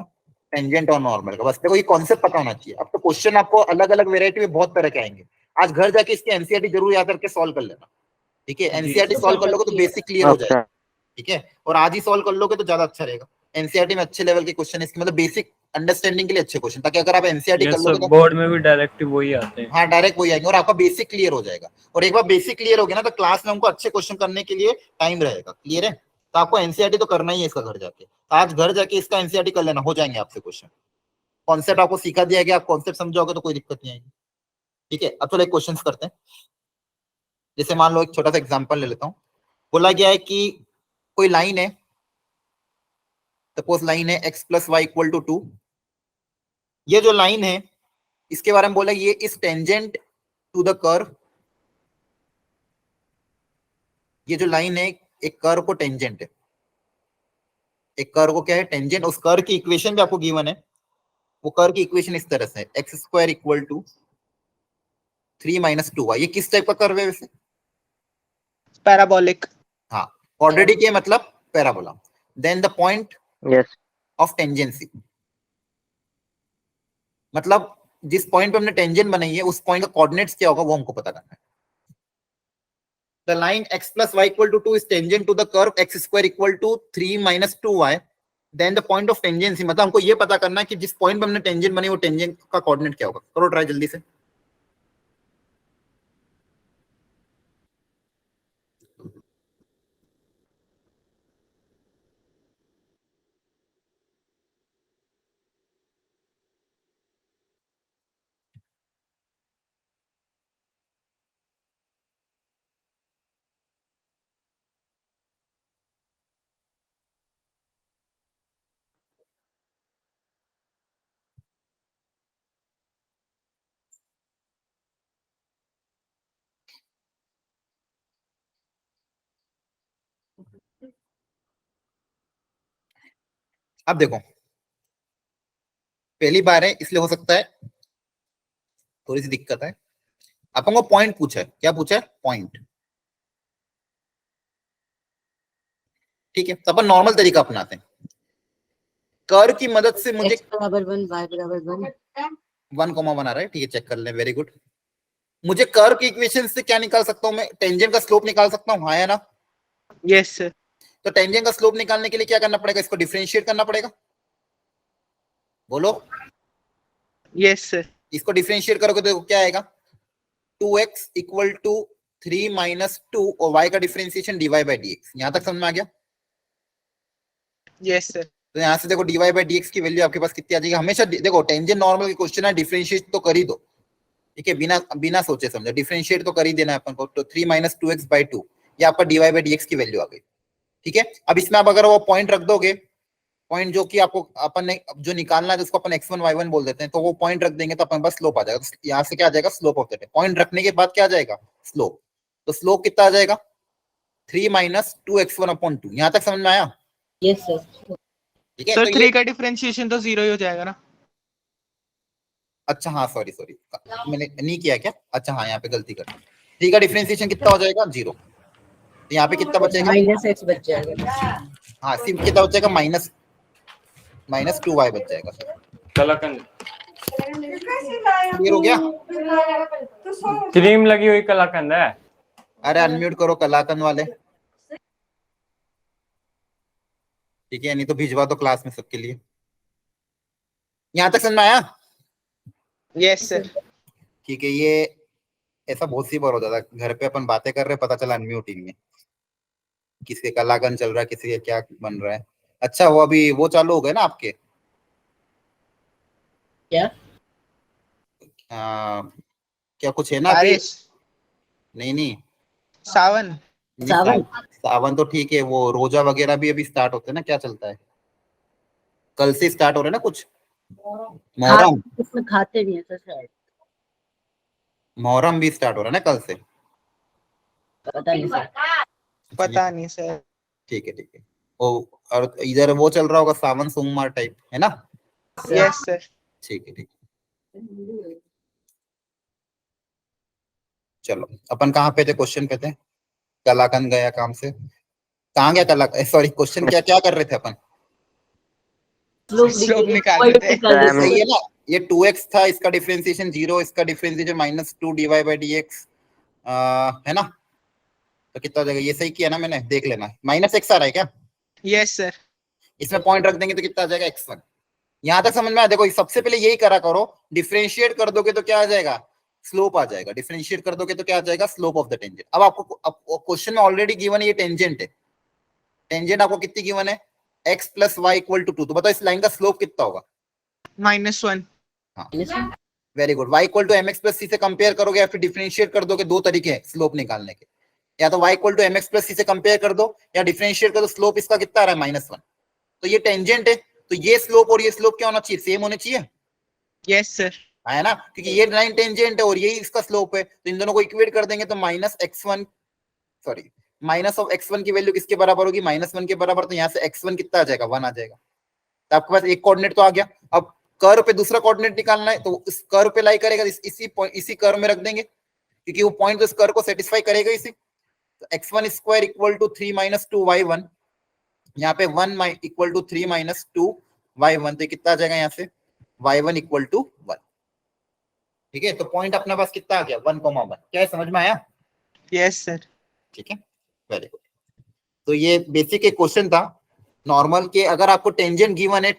टेंजेंट और नॉर्मल का, बस देखो ये कॉन्सेप्ट पता होना चाहिए। अब तो क्वेश्चन आपको अलग अलग वेरायटी में बहुत तरह के आएंगे। आज घर जाके इसके एनसीईआरटी जरूर याद करके सॉल्व कर लेना, ठीक है? एनसीईआरटी सॉल्व कर लोगे तो बेसिक क्लियर हो जाएगा, ठीक है? और आज ही सॉल्व कर लोगे तो ज्यादा अच्छा रहेगा। एनसीईआरटी में अच्छे लेवल के क्वेश्चन, इसके मतलब बेसिक अंडरस्टैंडिंग के लिए अच्छे क्वेश्चन, ताकि अगर आप एनसीईआरटी कर लोगे तो बोर्ड में भी डायरेक्ट वही आते हैं। हाँ डायरेक्ट वही आएंगे और आपका बेसिक क्लियर हो जाएगा। और एक बार बेसिक क्लियर हो गया ना तो क्लास में हमको अच्छे क्वेश्चन करने के लिए टाइम रहेगा। क्लियर है? तो आपको एनसीईआरटी तो करना ही है इसका घर जाके। आज घर जाके इसका एनसीईआरटी कर लेना, हो जाएंगे आपसे क्वेश्चन। कॉन्सेप्ट आपको सिखा दिया गया, आप कॉन्सेप्ट समझोगे तो कोई दिक्कत नहीं आएगी, ठीक है? अब चलो एक क्वेश्चन करते हैं। जैसे मान लो एक छोटा सा एग्जांपल ले लेता हूँ। बोला गया है कि कोई लाइन है, सपोज लाइन है x plus Y equal to 2। ये जो लाइन है इसके बारे में बोला ये इस टेंजेंट टू द कर्व। ये जो लाइन है एक कर्व को टेंजेंट है, एक कर्व को क्या है, टेंजेंट। उस कर्व की इक्वेशन भी आपको गिवन है। वो कर्व की इक्वेशन इस तरह से है, x square equal to 3 minus 2y। ये किस टाइप का कर्व है वैसे? पैराबोलिक। हाँ, क्वाड्रेटिक है मतलब parabola. Then the point of tangency, मतलब जिस पॉइंट पे हमने टेंजेंट बनाई है उस पॉइंट का कोऑर्डिनेट्स क्या होगा वो हमको पता करना है। The line x plus y equal to 2 is tangent to the curve x square equal to 3 minus 2y। Then the point of tangency, मतलब हमको ये पता करना है कि जिस पॉइंट पे हमने टेंजेंट बनाई वो टेंजेंट का कोऑर्डिनेट क्या होगा। करो ट्राई जल्दी से। अब देखो पहली बार है इसलिए हो सकता है थोड़ी सी दिक्कत है। अपन को पॉइंट पूछा है, क्या पूछा है? पॉइंट, ठीक है? तो अपन नॉर्मल तरीका अपनाते हैं। कर्व की मदद से मुझे x बराबर 1 y बराबर 1 1,1 आ रहा है, ठीक है? चेक कर ले, वेरी गुड। मुझे कर्व की इक्वेशन से क्या निकाल सकता हूं मैं? टेंजेंट का स्लोप निकाल सकता हूं, हाँ या ना? Yes sir. तो टेंजेंट का स्लोप निकालने के लिए क्या करना पड़ेगा? इसको डिफरेंशिएट करना पड़ेगा। बोलो। Yes sir. इसको डिफरेंशिएट करोगे तो क्या आएगा? 2x इक्वल टू 3 माइनस 2 और y का डिफरेंशिएशन dy बाई dx। यहां तक समझ में आ गया? Yes sir. तो यहाँ से देखो dy बाई dx की वैल्यू आपके पास कितनी आ जाएगी? हमेशा देखो टेंजेंट नॉर्मल के क्वेश्चन है, डिफरेंशिएट तो कर ही दो, ठीक है? बिना बिना सोचे समझे डिफरेंशिएट तो कर ही देना है अपन को। तो 3 माइनस 2x बाई 2 ये आपका dy बाई dx की वैल्यू आ गई, ठीक है? अब इसमें आप अगर वो पॉइंट रख दोगे, पॉइंट जो कि आपको अपन ने जो निकालना है उसको अपन x1 y1 बोल देते हैं, तो वो पॉइंट रख देंगे तो अपन पास स्लोप आ जाएगा। तो यहाँ से क्या आ जाएगा? Slope of the tape. Point रखने के बाद क्या आ जाएगा? स्लोप। तो स्लोप कितना आ जाएगा? 3 माइनस 2x1 अपॉन 2। यहाँ तक समझ में आया? Yes sir. ठीक है? सर तो 3 ये का डिफरेंशिएशन तो 0 ही हो जाएगा ना? अच्छा, हाँ सॉरी मैंने नहीं किया क्या? अच्छा हाँ, यहाँ पे गलती कर। 3 का डिफरेंशिएशन कितना हो जाएगा? 0। तो यहाँ पे कितना बचेगा? माइनस x बच जाएगा। हाँ, सिर्फ कितना बचेगा? माइनस 2y बच जाएगा। कलाकंद क्लियर हो गया? क्रीम लगी हुई कलाकंद है। अरे अनम्यूट करो कलाकंद वाले, ठीक है? नहीं तो भिजवा दो क्लास में सबके लिए। यहाँ तक समझ में आया? Yes sir. ठीक है। ये ऐसा बहुत सी बार हो जाता है, घर पे अपन बातें कर रहे हैं, पता चला अनम्यूट ही नहीं है। किसी का कलाकंद चल रहा है, किसी का क्या बन रहा है। अच्छा वो अभी वो चालू हो गए ना आपके? क्या? क्या कुछ है ना अभी? बारिश। नहीं नहीं, सावन। नहीं, सावन। सावन तो ठीक है, वो रोजा वगैरह भी अभी स्टार्ट होते हैं ना, क्या चलता है? कल से स्टार्ट हो रहे हैं ना कुछ? मोहरम इसमें खाते भी हैं सर शायद, मोहरम भी स्टार्ट हो रहा है ना कल से। पता नहीं सर। पता नहीं सर। ठीक है ओ, और इधर वो चल रहा होगा सावन सोमवार टाइप है ना। Yes sir. ठीक है चलो अपन कहाँ पे थे, क्वेश्चन पे थे। कलाकंद गया काम से, कहाँ गया कला, सॉरी क्वेश्चन क्या क्या कर रहे थे अपन। स्लोप निकाल रहे थे। सही है ना, ये 2x था, इसका डिफरेंशिएशन 0, इसका डिफरेंशिएशन -2 dy/dx है ना। तो कितना हो जाएगा, ये सही किया ना मैंने, देख लेना। -x आ रहा है क्या, यस सर। इसमें पॉइंट रख देंगे तो कितना आ जाएगा x1। यहां तक समझ में आया। देखो सबसे पहले यही करा करो, डिफरेंशिएट कर दोगे तो क्या आ जाएगा, स्लोप आ जाएगा। डिफरेंशिएट कर दोगे तो क्या आ जाएगा, स्लोप ऑफ द टेंजेंट। अब आपको क्वेश्चन में ऑलरेडी गिवन है, ये टेंजेंट है। टेंजेंट आपको कितनी गिवन है, x + y = 2। तो बताओ इस लाइन का स्लोप कितना होगा। -1। हाँ very good. y = mx + c से कंपेयर करोगे या फिर डिफरेंशिएट कर दोगे, दो तरीके हैं स्लोप निकालने के। या तो y = mx + c से कंपेयर कर दो या डिफरेंशिएट कर दो। स्लोप इसका कितना आ रहा है, -1। तो ये टेंजेंट है, तो ये स्लोप और ये स्लोप क्या होना चाहिए, सेम होने चाहिए। Yes sir. है ना, क्योंकि ये लाइन टेंजेंट है और यही इसका स्लोप है, तो इन दोनों को इक्वेट कर देंगे तो -x1 की वैल्यू किसके बराबर होगी, -1 के बराबर। तो यहाँ से x1 कितना आ जाएगा, 1 आ जाएगा। तो आपके पास एक कोऑर्डिनेट तो आ गया। अब कर्व पे दूसरा कोऑर्डिनेट निकालना है, तो इस कर्व पे लाई करेगा, इसी कर्व में रख देंगे, क्योंकि वो पॉइंट तो इस कर्व को सेटिस्फाई करेगा इसी। तो x1² = 3 - 2y1, यहाँ पे 1 = 3 - 2y1, तो कितना आ जाएगा यहाँ से, y1 = 1। ठीक है, तो पॉइंट अपने पास कितना आ गया, 1,1। क्या है, समझ में आया। Yes sir. ठीक है वेरी गुड। तो ये बेसिक एक क्वेश्चन था नॉर्मल के। अगर आपको टेंजेंट गिवन है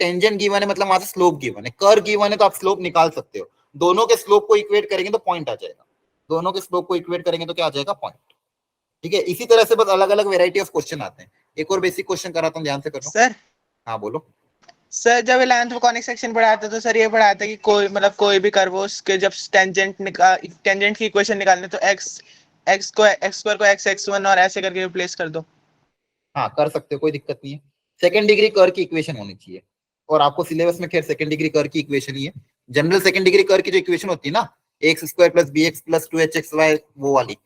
मतलब वहां से स्लोप गिवन है। कर्व गिवन है तो आप स्लोप निकाल सकते हो। दोनों के स्लोप को इक्वेट करेंगे तो पॉइंट आ जाएगा। दोनों के स्लोप को इक्वेट करेंगे तो क्या आ जाएगा, पॉइंट। ठीक है, इसी तरह से बस अलग अलग वेराइटी ऑफ क्वेश्चन आते हैं। एक और बेसिक क्वेश्चन कराता हूँ, ध्यान से करो। सर हाँ बोलो। सर जब 11th में कॉनिक सेक्शन पढ़ाते थे तो सर ये पढ़ाते कि कोई भी कर्व हो, उसके जब टेंजेंट की इक्वेशन निकालने तो x को x1 और ऐसे करके रिप्लेस कर दो। हाँ कर सकते हो, कोई दिक्कत नहीं है। सेकंड डिग्री कर्व की इक्वेशन होनी चाहिए, और आपको सिलेबस में खैर सेकंड डिग्री कर्व की इक्वेशन ही है। जनरल सेकंड डिग्री कर्व की जो इक्वेशन होती है ना, x² + bx + 2hxy, वो वाली,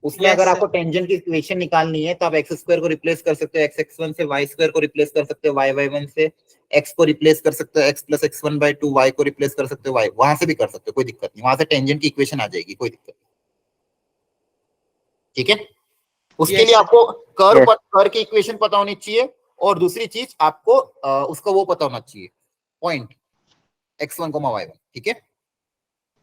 उसमें अगर आपको टेंजेंट की इक्वेशन निकालनी है तो आप x² को रिप्लेस कर सकते हो x(x1) से, y² को रिप्लेस कर सकते हो y(y1) से, x को रिप्लेस कर सकते हो x + x1/2, y को रिप्लेस कर सकते हो y, वहां से भी कर सकते हो, कोई दिक्कत नहीं। वहां से टेंजेंट की इक्वेशन आ जाएगी, कोई दिक्कत नहीं। ठीक है, उसके लिए आपको कर्व की इक्वेशन पता होनी चाहिए, और दूसरी चीज आपको उसका वो पता होना चाहिए, पॉइंट x1, y1। ठीक है,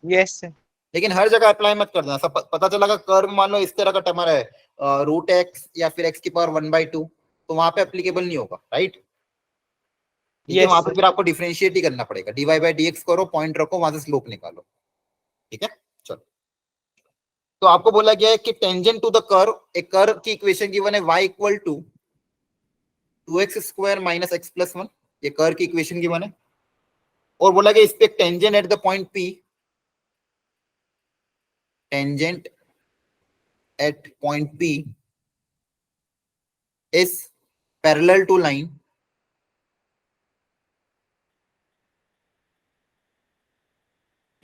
यस सर। लेकिन हर जगह अप्लाई मत कर देना। सब पता चला कर्व मान लो इस तरह का टमर है, √x या फिर x⁻1/2, तो वहां पे एप्लीकेबल नहीं होगा, राइट। ठीक है, वहां पे फिर आपको डिफरेंशिएट ही करना पड़ेगा, dy/dx करो, पॉइंट रखो, वहां से स्लोप निकालो। ठीक है, चलो। तो आपको बोला गया है कि टेंजेंट टू द कर्व, एक कर्व की इक्वेशन गिवन है y = 2x² - x + 1, ये कर्व की इक्वेशन गिवन है। और बोला गया इस पे एक tangent at the point P, tangent at point P is parallel to line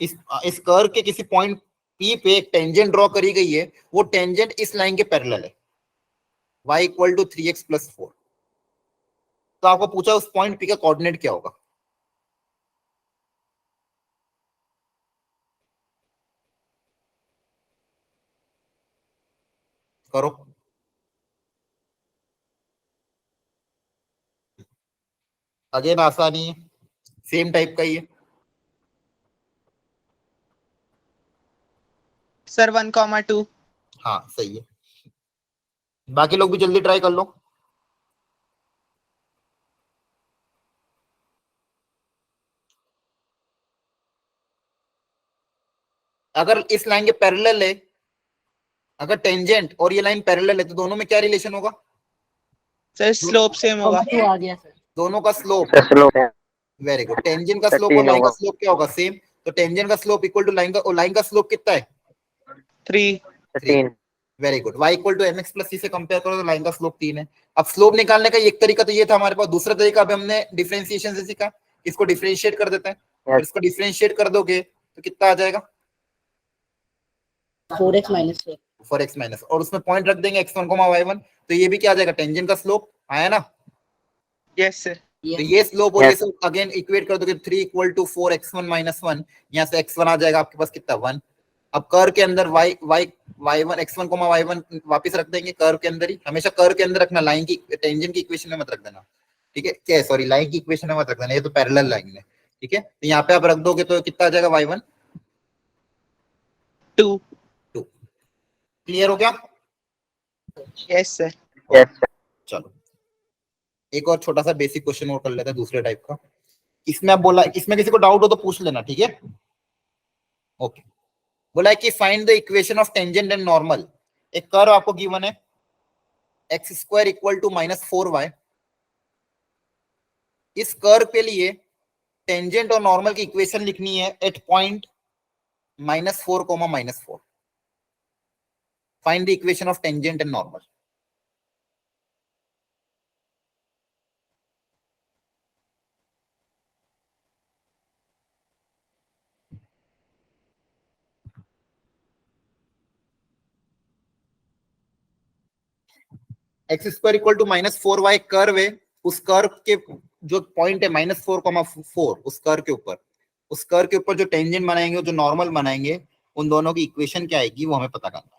इस कर्व के किसी पॉइंट P पे एक टेंजेंट ड्रॉ करी गई है, वो टेंजेंट इस लाइन के पैरेलल है, y = 3x + 4। तो आपको पूछा उस पॉइंट P का कोऑर्डिनेट क्या होगा। करो, अगेन आसानी है, सेम टाइप का ही है सर 1,2। हाँ सही है, बाकी लोग भी जल्दी ट्राई कर लो। अगर इस लाइन के पैरेलल है, अगर टेंजेंट और ये लाइन पैरेलल है, तो दोनों में क्या रिलेशन होगा, सर स्लोप सेम होगा। आ गया सर। दोनों का स्लोप। Very good. टेंजेंट का स्लोप और लाइन का स्लोप क्या होगा, सेम। तो टेंजेंट का स्लोप इक्वल टू लाइन का, और लाइन का स्लोप कितना है, 3। Very good. y = mx + c से कंपेयर करो तो लाइन का स्लोप 3 है। अब स्लोप निकालने का एक तरीका तो ये था हमारे पास, दूसरा तरीका अभी हमने डिफरेंशिएशन से सीखा, इसको डिफरेंशिएट कर देते हैं। Yes. और इसको डिफरेंशिएट कर दोगे तो कितना आ जाएगा 4x minus 4. 4x माइनस, और उसमें पॉइंट रख देंगे x1 y1, तो ये भी क्या आ जाएगा टेंजेंट का स्लोप आया ना। Yes sir. तो ये स्लोप और ये Yes. सब अगेन इक्वेट कर दोगे 3 इक्वल टू 4x1 माइनस 1, यहाँ से x1 आ जाएगा आपके पास कितना 1। अब कर्व के अंदर y1 x1 y1 वापस रख देंगे कर्व के अंदर ही, हमेशा कर्व के अंदर रखना, लाइन की टेंजेंट की इक्वेशन में मत रख देना, ठीक है, क्या सॉरी लाइन की इक्वेशन में मत रख देना, ये तो पैरेलल लाइन है, ठीक है। तो यहाँ पे आप रख दोगे तो कितना आ जाएगा y1 2। क्लियर हो गया। Yes sir. Yes. चलो एक और छोटा सा बेसिक क्वेश्चन और कर लेते हैं दूसरे टाइप का। इसमें आप बोला, इसमें किसी को डाउट हो तो पूछ लेना, ठीक है। ओके, बोला है कि find the equation of tangent and normal. एक कर्व आपको गिवन है x square equal to -4y। इस कर्व के लिए टेंजेंट और नॉर्मल की इक्वेशन लिखनी है at point -4, -4। Find the equation of tangent and normal. X square equal to -4y curve है, उस कर्व के जो पॉइंट है -4, उस कर्व के ऊपर, उस कर्व के ऊपर जो टेंजेंट बनाएंगे, जो नॉर्मल बनाएंगे, उन दोनों की इक्वेशन क्या आएगी वो हमें पता करना है।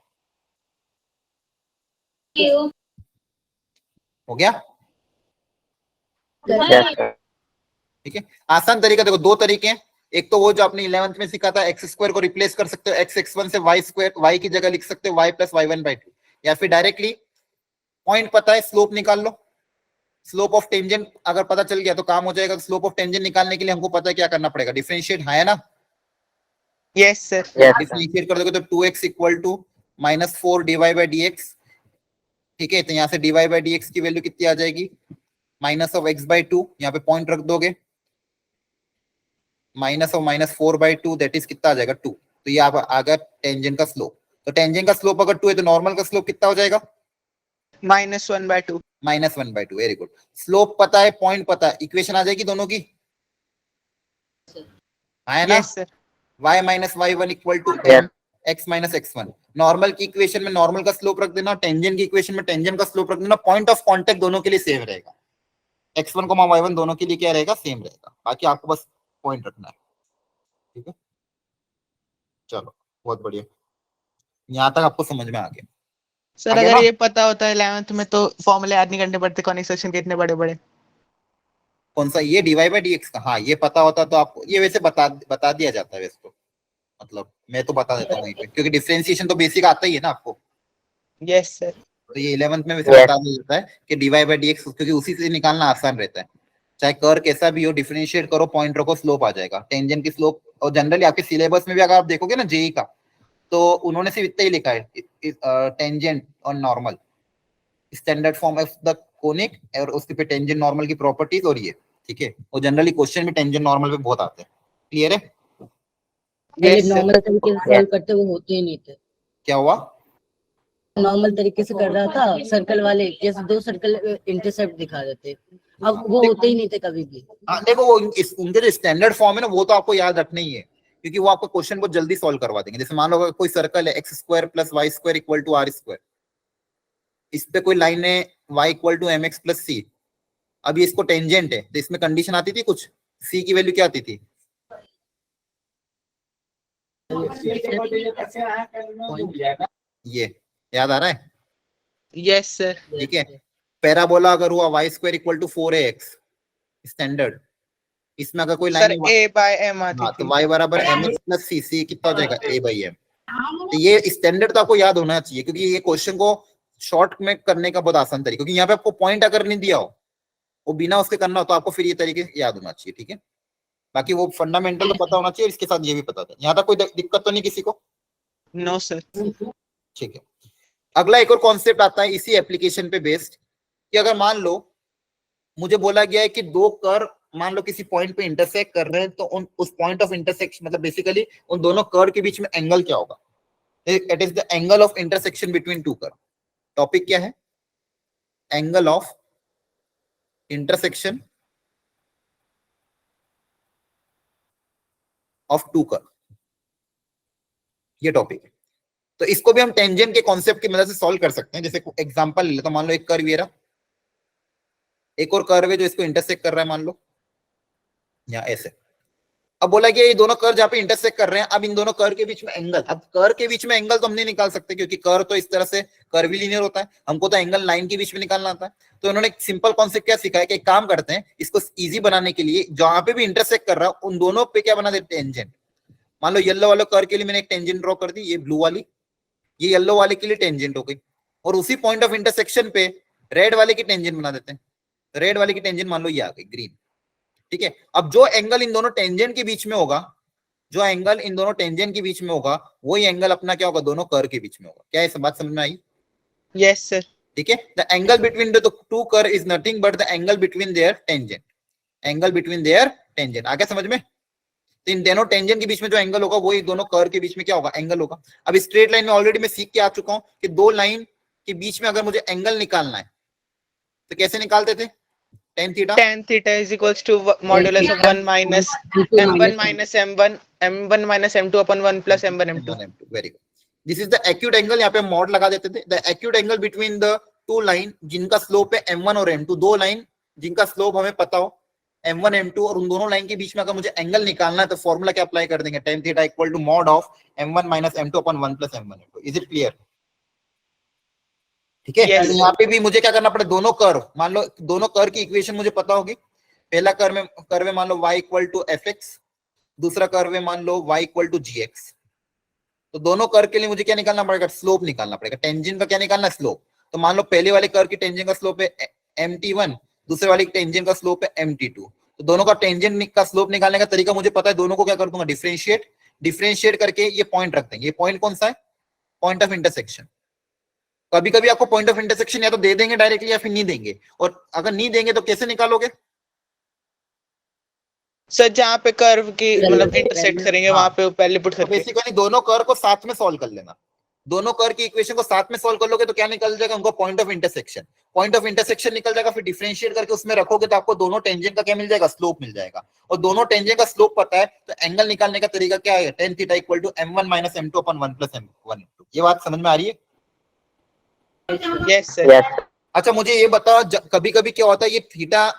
हो गया, Yes, sir. ठीक है। आसान तरीका देखो, दो तरीके हैं। एक तो वो जो आपने 11th में सीखा था, एक्स स्क्वायर को रिप्लेस कर सकते हो एक्स x1 से वाई स्क्वायर, वाई की जगह लिख सकते हो y प्लस y1/2, या फिर डायरेक्टली पॉइंट पता है स्लोप निकाल लो। स्लोप ऑफ टेंजेंट अगर पता चल गया तो काम हो जाएगा। स्लोप ऑफ टेंजेंट निकालने के लिए हमको पता है क्या करना पड़ेगा, डिफरेंशिएट है ना। Yes sir. Yes, sir. Differentiate कर दोगे तो 2x इक्वल टू -4 dy/dx, ठीक है। तो यहाँ से dy/dx की वैल्यू कितनी आ जाएगी -(x/2), यहाँ पे पॉइंट रख दोगे -(-4/2), दैट इज कितना आ जाएगा 2। तो ये आप आ गया टेंजेंट का स्लोप। तो टेंजेंट का स्लोप अगर 2 है तो नॉर्मल का स्लोप कितना हो जाएगा -1/2। -1/2। Very good. स्लोप पता है, पॉइंट पता है, इक्वेशन आ जाएगी दोनों की, है ना। Yes sir. y - y1 equal to Yes. x - x1। Normal की इक्वेशन में नॉर्मल का स्लोप रख देना, टेंजेंट की इक्वेशन में टेंजेंट का स्लोप रख देना। पॉइंट ऑफ कांटेक्ट दोनों के लिए सेम रहेगा, x1 y1 दोनों के लिए क्या रहेगा, सेम रहेगा। बाकी आपको बस पॉइंट रखना है, ठीक है। चलो बहुत बढ़िया, यहाँ तक आपको समझ में आ गया। सर आगे अगर ना? ये पता होता है 11th में तो फॉर्मूले याद नहीं करने पड़ते कॉनिक सेक्शन के इतने बड़े बड़े। कौन सा, ये dy/dx का, हाँ ये पता होता तो आपको ये वैसे बता दिया जाता है वैसे तो, मतलब मैं तो बता देता हूँ वहीं पे, क्योंकि डिफरेंशिएशन तो बेसिक आता ही है ना आपको। Yes sir. तो ये 11th में वैसे Yes. बता दिया जाता है कि dy/dx, क्योंकि उसी से निकालना आसान रहता है। चाहे कर्व कैसा भी हो, डिफरेंशिएट करो, पॉइंट रखो, स्लोप आ जाएगा। टेंजेंट की स्लोप, और जनरली आपके सिलेबस में भी अगर आप देखोगे ना जेई का, तो उन्होंने सिर्फ इतना ही लिखा है, टेंजेंट और normal, standard form of the conic, और उसके पे टेंजेंट नॉर्मल की प्रॉपर्टीज, और ये ठीक है। और जनरली क्वेश्चन में टेंजेंट नॉर्मल पे बहुत आते हैं। क्लियर है? पहले Yes, sir. नॉर्मल तरीके से सॉल्व करते वो होते ही नहीं थे। क्या हुआ? नॉर्मल तरीके से कर रहा था, सर्कल वाले जैसे 2 सर्कल इंटरसेप्ट दिखा देते, अब वो होते ही नहीं थे कभी भी। हाँ देखो, वो उनके जो स्टैंडर्ड फॉर्म है ना, वो तो आपको याद रखना ही है, क्योंकि वो आपको क्वेश्चन बहुत जल्दी सॉल्व करवा देंगे। जैसे मान लो अगर कोई सर्कल है x² + y² equal to r², इस पे कोई लाइन है y equal to mx + c। अब ये इसको टेंजेंट है, तो इसमें कंडीशन आती थी कुछ, c की वैल्यू क्या आती थी, ये याद आ रहा है? Yes sir. ठीक है। पैराबोला अगर हुआ y² equal to 4ax, standard, इसमें अगर कोई सर लाइन, a/m आती हाँ तो थी। y बराबर mx + c, c कितना हो जाएगा a/m। तो ये स्टैंडर्ड तो आपको याद होना चाहिए, क्योंकि ये क्वेश्चन को शॉर्ट में करने का बहुत आसान तरीका, क्योंकि यहाँ पे आपको पॉइंट अगर नहीं दिया हो, वो बिना उसके करना हो, तो आपको फिर ये तरीके याद होना चाहिए, ठीक है। बाकी वो फंडामेंटल तो पता होना चाहिए, इसके साथ ये भी पता था। यहाँ तक कोई दिक्कत तो नहीं किसी को? No sir. ठीक है। अगला एक और कॉन्सेप्ट आता है इसी एप्लीकेशन पे बेस्ड, कि अगर मान लो मुझे बोला गया है कि दो कर्व मान लो किसी पॉइंट पे इंटरसेक्ट कर रहे हैं, तो उस पॉइंट ऑफ इंटरसेक्शन, मतलब बेसिकली उन दोनों कर्व के बीच में एंगल क्या होगा, it is the angle of intersection between two curve. Topic क्या है? Angle of intersection of two curve, ये टॉपिक है। तो इसको भी हम टेंजेंट के कॉन्सेप्ट की मदद से सॉल्व कर सकते हैं। जैसे एग्जांपल ले लो, तो मान लो एक कर्व ये रहा, एक और कर्व है जो इसको इंटरसेक्ट कर रहा है, मान लो या ऐसे। अब बोला कि ये दोनों कर्व जहाँ पे इंटरसेक्ट कर रहे हैं, अब इन दोनों कर्व के बीच में एंगल, अब कर्व के बीच में एंगल तो हम नहीं निकाल सकते क्योंकि कर्व तो इस तरह से कर्वीलिनियर होता है, हमको तो एंगल लाइन के बीच में निकालना आता है। तो इन्होंने एक सिंपल कॉन्सेप्ट क्या सिखाया कि एक काम करते हैं, इसको इजी बनाने के लिए जहां पे भी इंटरसेक्ट कर रहा है उन दोनों पे क्या बना देते हैं, टेंजेंट। मान लो येलो वाले कर्व के लिए मैंने एक टेंजेंट ड्रॉ कर दी, ये ब्लू वाली, ये येलो वाले के लिए टेंजेंट हो गई, और उसी पॉइंट ऑफ इंटरसेक्शन पे रेड वाले की टेंजेंट बना देते हैं। रेड वाले की टेंजेंट मान लो ये आ गई ग्रीन, ठीक है। अब जो एंगल इन दोनों टेंजेंट के बीच में होगा, जो एंगल इन दोनों टेंजेंट के बीच में होगा, वही एंगल अपना क्या होगा, दोनों कर्व के बीच में होगा। क्या ये बात समझ में आई? Yes sir. ठीक है। The angle between the two curve is nothing but the angle between their tangent, angle between their tangent. आ गया समझ में? तो इन दोनों टेंजेंट के बीच में जो एंगल होगा वही दोनों कर्व के बीच में क्या होगा, एंगल होगा। अब स्ट्रेट लाइन में ऑलरेडी मैं सीख के आ चुका हूं कि दो लाइन के बीच में अगर मुझे एंगल निकालना है तो कैसे निकालते थे, tan theta, tan theta is equals to modulus of 1 minus m1 minus m1 minus m2 upon 1 plus m1 m2। Very good. This is the acute angle, यहाँ पे मॉड लगा देते थे। The acute angle between the to line जिनका slope है m1 और m2, दो line जिनका स्लोप हमें पता हो m1 m2, और उन दोनों लाइन के बीच में अगर मुझे एंगल निकालना है तो फॉर्मूला क्या अप्लाई कर देंगे, tan theta equal to mod of m1 minus m2 upon 1 plus m1 m2। Is it clear? ठीक है। Yes. तो यहाँ पे भी मुझे क्या करना पड़े, दोनों कर्व, मान लो दोनों कर्व की इक्वेशन मुझे पता होगी। पहला कर्व है मान लो y equal to F X, दूसरा कर्व है मान लो y equal to G X. तो दोनों कर्व के लिए मुझे क्या निकालना पड़ेगा, स्लोप निकालना पड़ेगा। टेंजेंट का क्या निकालना है, स्लोप। तो मान लो पहले वाले कर्व की टेंजेंट का स्लोप है mt1, दूसरे वाले की टेंजेंट का स्लोप है mt2। तो दोनों का टेंजेंट का स्लोप निकालने का तरीका मुझे पता है, दोनों को क्या कर दूंगा, डिफरेंशिएट करके ये पॉइंट रख देंगे। ये पॉइंट कौन सा है, पॉइंट ऑफ इंटरसेक्शन। कभी कभी आपको पॉइंट ऑफ इंटरसेक्शन या तो दे देंगे डायरेक्टली या फिर नहीं देंगे, और अगर नहीं देंगे तो कैसे निकालोगे, सर जहाँ पे कर्व की मतलब इंटरसेक्ट करेंगे वहां पे पहले पुट तो करके। बेसिकली दोनों कर्व को साथ में सॉल्व कर लेना। दोनों कर्व की इक्वेशन को साथ में सॉल्व कर लोगे तो क्या निकल जाएगा, उनको point of intersection. Point of intersection निकल जाएगा, फिर डिफरेंशिएट करके उसमें रखोगे तो आपको दोनों टेंजेंट का क्या मिल जाएगा, स्लोप मिल जाएगा। और दोनों टेंजेंट का स्लोप पता है तो एंगल निकालने का तरीका क्या है, tan theta equal to m1 minus m2 upon 1 plus m1। ये बात समझ में आ रही है? Yes sir. अच्छा मुझे ये बताओ, कभी कभी क्या होता है, ये थीटा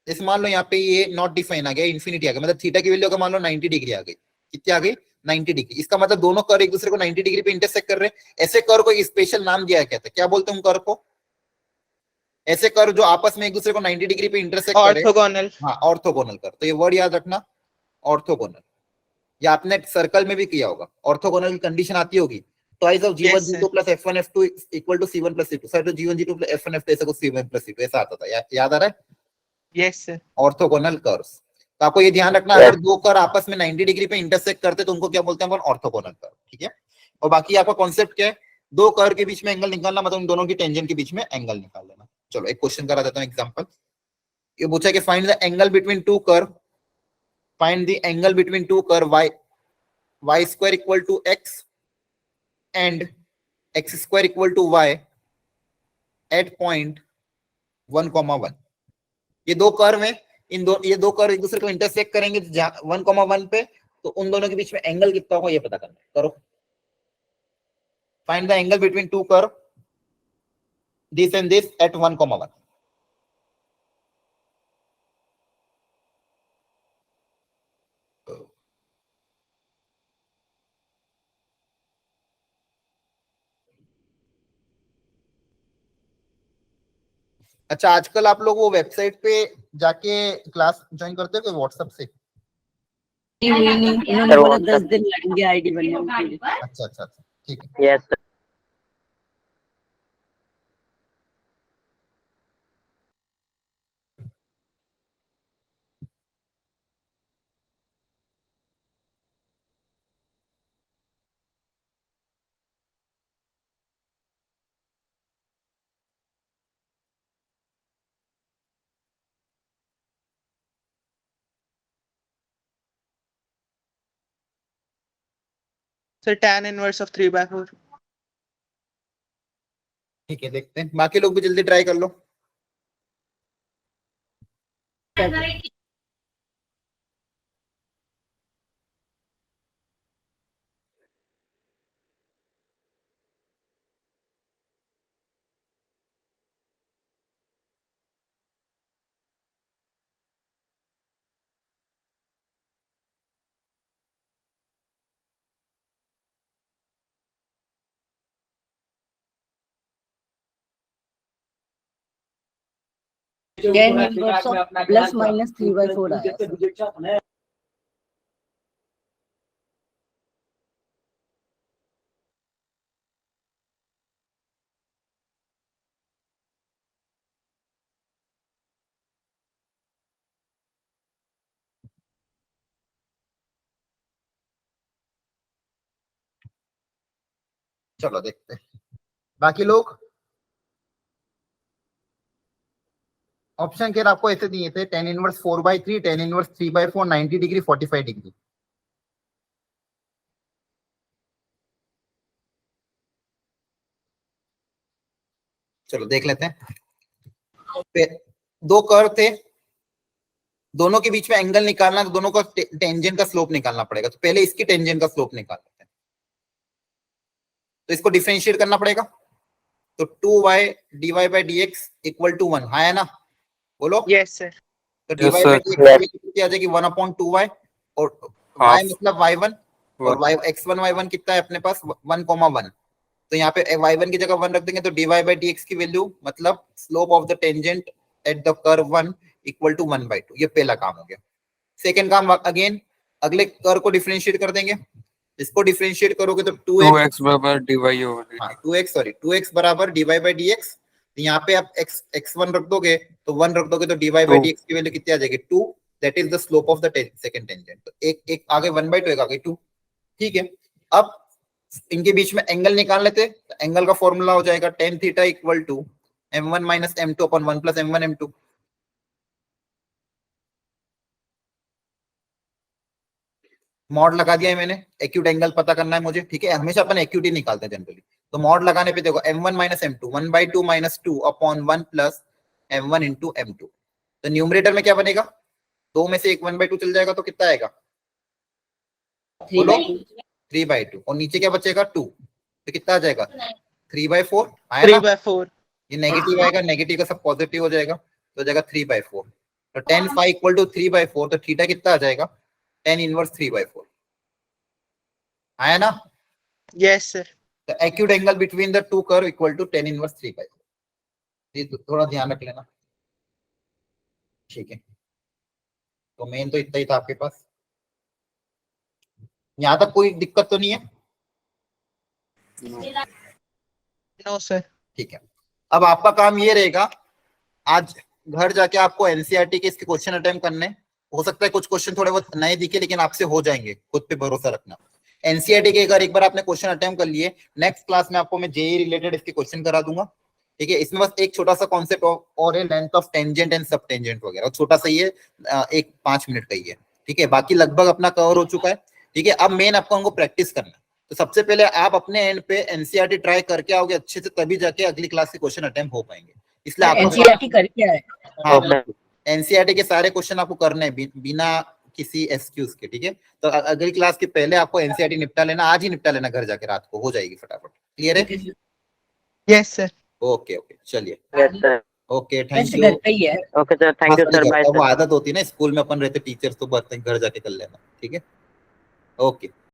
जैसे मान लो यहाँ पे ये नॉट डिफाइन आ गया, इन्फिनिटी आ गया, मतलब थीटा की वैल्यू अगर मान लो 90 डिग्री आ गई, कितनी आ गई, 90 डिग्री। इसका मतलब दोनों कर्व एक दूसरे को 90 डिग्री पे इंटरसेक्ट कर रहे हैं। ऐसे कर्व को स्पेशल नाम दिया कहते हैं, क्या बोलते हैं उन कर्व को, ऐसे कर्व जो आपस में एक दूसरे को 90 डिग्री पे इंटरसेक्ट करे। ऑर्थोगोनल। हाँ, ऑर्थोगोनल कर्व। तो ये वर्ड याद रखना, ऑर्थोगोनल। या आपने सर्कल में भी किया होगा, ऑर्थोगोनल की कंडीशन आती होगी, twice of g1 Yes, g2 plus f1 f2 equal to c1 plus c2। Sir तो g1 g2 plus f1 f2 ऐसा कुछ c1 plus c2 ऐसा आता था, याद आ रहा है? Yes sir. Orthogonal curves. तो आपको ये ध्यान रखना, अगर दो कर्व आपस में 90 डिग्री पे इंटरसेक्ट करते तो उनको क्या बोलते हैं, ऑर्थोगोनल कर्व। ठीक है। और बाकी आपका कॉन्सेप्ट क्या है, दो कर्व के बीच में एंगल निकालना, मतलब उन दोनों की टेंजेंट के बीच में एंगल निकाल लेना। चलो एक क्वेश्चन करा देता हूं, एग्जांपल। ये पूछा कि find the angle between two curve, find the angle between two curve y square equal to x and x square equal to y at point 1,1। ये दो कर्व है, ये दो कर्व एक दूसरे को इंटरसेक्ट करेंगे 1,1 पे, तो उन दोनों के बीच में एंगल कितना होगा ये पता करना है। करो, find the angle between two curve this and this eight 1,1। अच्छा आजकल आप लोग वो वेबसाइट पे जाके क्लास ज्वाइन करते हो कि व्हाट्सएप से? नहीं, इन्होंने बोला 10 दिन लगेंगे आईडी बनने में। अच्छा अच्छा अच्छा, ठीक है। Yes sir tan inverse of 3/4। ठीक है, देखते हैं, बाकी लोग भी जल्दी ट्राई कर लो। 10 इनवर्स ऑफ प्लस माइनस 3/4 आया सर। चलो देखते हैं बाकी लोग। ऑप्शन के आपको ऐसे दिए थे 10 इनवर्स 4/3, 10 इनवर्स 3/4, 90 डिग्री, 45 डिग्री। चलो देख लेते हैं। दो कर्व थे, दोनों के बीच में एंगल निकालना, तो दोनों का टेंजेंट का स्लोप निकालना पड़ेगा। तो पहले इसकी टेंजेंट का स्लोप निकाल लेते हैं। तो इसको डिफरेंशिएट करना पड़ेगा। तो 2y dy by dx equal to 1, हाँ है ना, बोलो। Yes sir. तो dy Yes, by sir. dx की वैल्यू कितनी आ जाएगी 1/2y, और y Half. मतलब y1, और y x1 y1 कितना है अपने पास 1,1। तो यहाँ पे y1 की जगह 1 रख देंगे, तो dy by dx की वैल्यू मतलब slope of the tangent at the curve 1 equal to 1/2। ये पहला काम हो गया। सेकंड काम अगेन अगले कर्व को डिफरेंशिएट कर देंगे। इसको डिफरेंशिएट करोगे तो 2x बराबर dy over dt। हाँ 2x बराबर dy by dx। यहाँ पे आप x1 रख दोगे तो 1 रख दोगे, तो dy by dx की वैल्यू कितनी आ जाएगी 2। That is the slope of the second tangent. तो एक आगे 1/2, एक आगे 2। ठीक है, अब इनके बीच में एंगल निकाल लेते। तो एंगल का फॉर्मूला हो जाएगा tan theta equal to m1 minus m2 upon 1 plus m1 m2। Mod लगा दिया है मैंने। एक्यूट एंगल पता करना है मुझे, ठीक है। हमेशा अपन एक्यूट ही निकालते हैं जनरली। तो मॉड लगाने पे देखो m1 minus m2 1/2 minus 2 upon 1 plus m1 into m2। तो न्यूमरेटर में क्या बनेगा, 2 में से एक 1/2 चल जाएगा, तो कितना आएगा बोलो 3/2। और नीचे क्या बचेगा 2, तो कितना आ जाएगा 3/4 आया ना। 3/4। ये नेगेटिव आएगा, नेगेटिव का सब पॉजिटिव हो जाएगा, तो हो जाएगा 3/4। तो tan phi इक्वल टू 3/4, तो थीटा कितना आ जाएगा tan इनवर्स 3/4 आया ना। Yes sir. The acute angle between the two curve equal to tan inverse 3/4। ये थोड़ा ध्यान रख लेना, ठीक है। तो मेन तो इतना ही था आपके पास। यहाँ तक कोई दिक्कत तो नहीं है? No sir. ठीक है, अब आपका काम ये रहेगा, आज घर जाके आपको एनसीईआरटी के इसके क्वेश्चन अटेम्प्ट करने। हो सकता है कुछ क्वेश्चन थोड़े बहुत नए दिखे, लेकिन आपसे हो जाएंगे, खुद पे भरोसा रखना। एनसीईआरटी के अगर एक बार आपने क्वेश्चन अटेम्प्ट कर लिए, नेक्स्ट क्लास में आपको मैं जेई रिलेटेड इसके क्वेश्चन करा दूंगा, ठीक है। इसमें बस एक छोटा सा कॉन्सेप्ट और है, लेंथ ऑफ टेंजेंट एंड सब टेंजेंट वगैरह, छोटा सा ही है, एक 5 मिनट का ही है, ठीक है। बाकी लगभग अपना कवर हो चुका है, ठीक है। अब मेन आपको हमको प्रैक्टिस करना है। तो सबसे पहले आप अपने एंड पे एनसीईआरटी ट्राई करके आओगे अच्छे से, तभी जाके अगली क्लास के क्वेश्चन अटेम्प्ट हो पाएंगे। इसलिए आपको एनसीईआरटी करके आए। हाँ, एनसीईआरटी के सारे क्वेश्चन आपको करने हैं बिना किसी एक्सक्यूज के, ठीक है। तो अगली क्लास के पहले आपको एनसीईआरटी निपटा लेना, आज ही निपटा लेना, घर जाके रात को हो जाएगी फटाफट। क्लियर है? Yes sir. ओके ओके, चलिए यस सर। ओके, थैंक वैसे यू। घर पे ही है। Okay sir, thank you sir, bye वो सर। आदत होती है ना, स्कूल में अपन रहते टीचर्स, तो घर जाके कर लेना, ठीक है। ओके।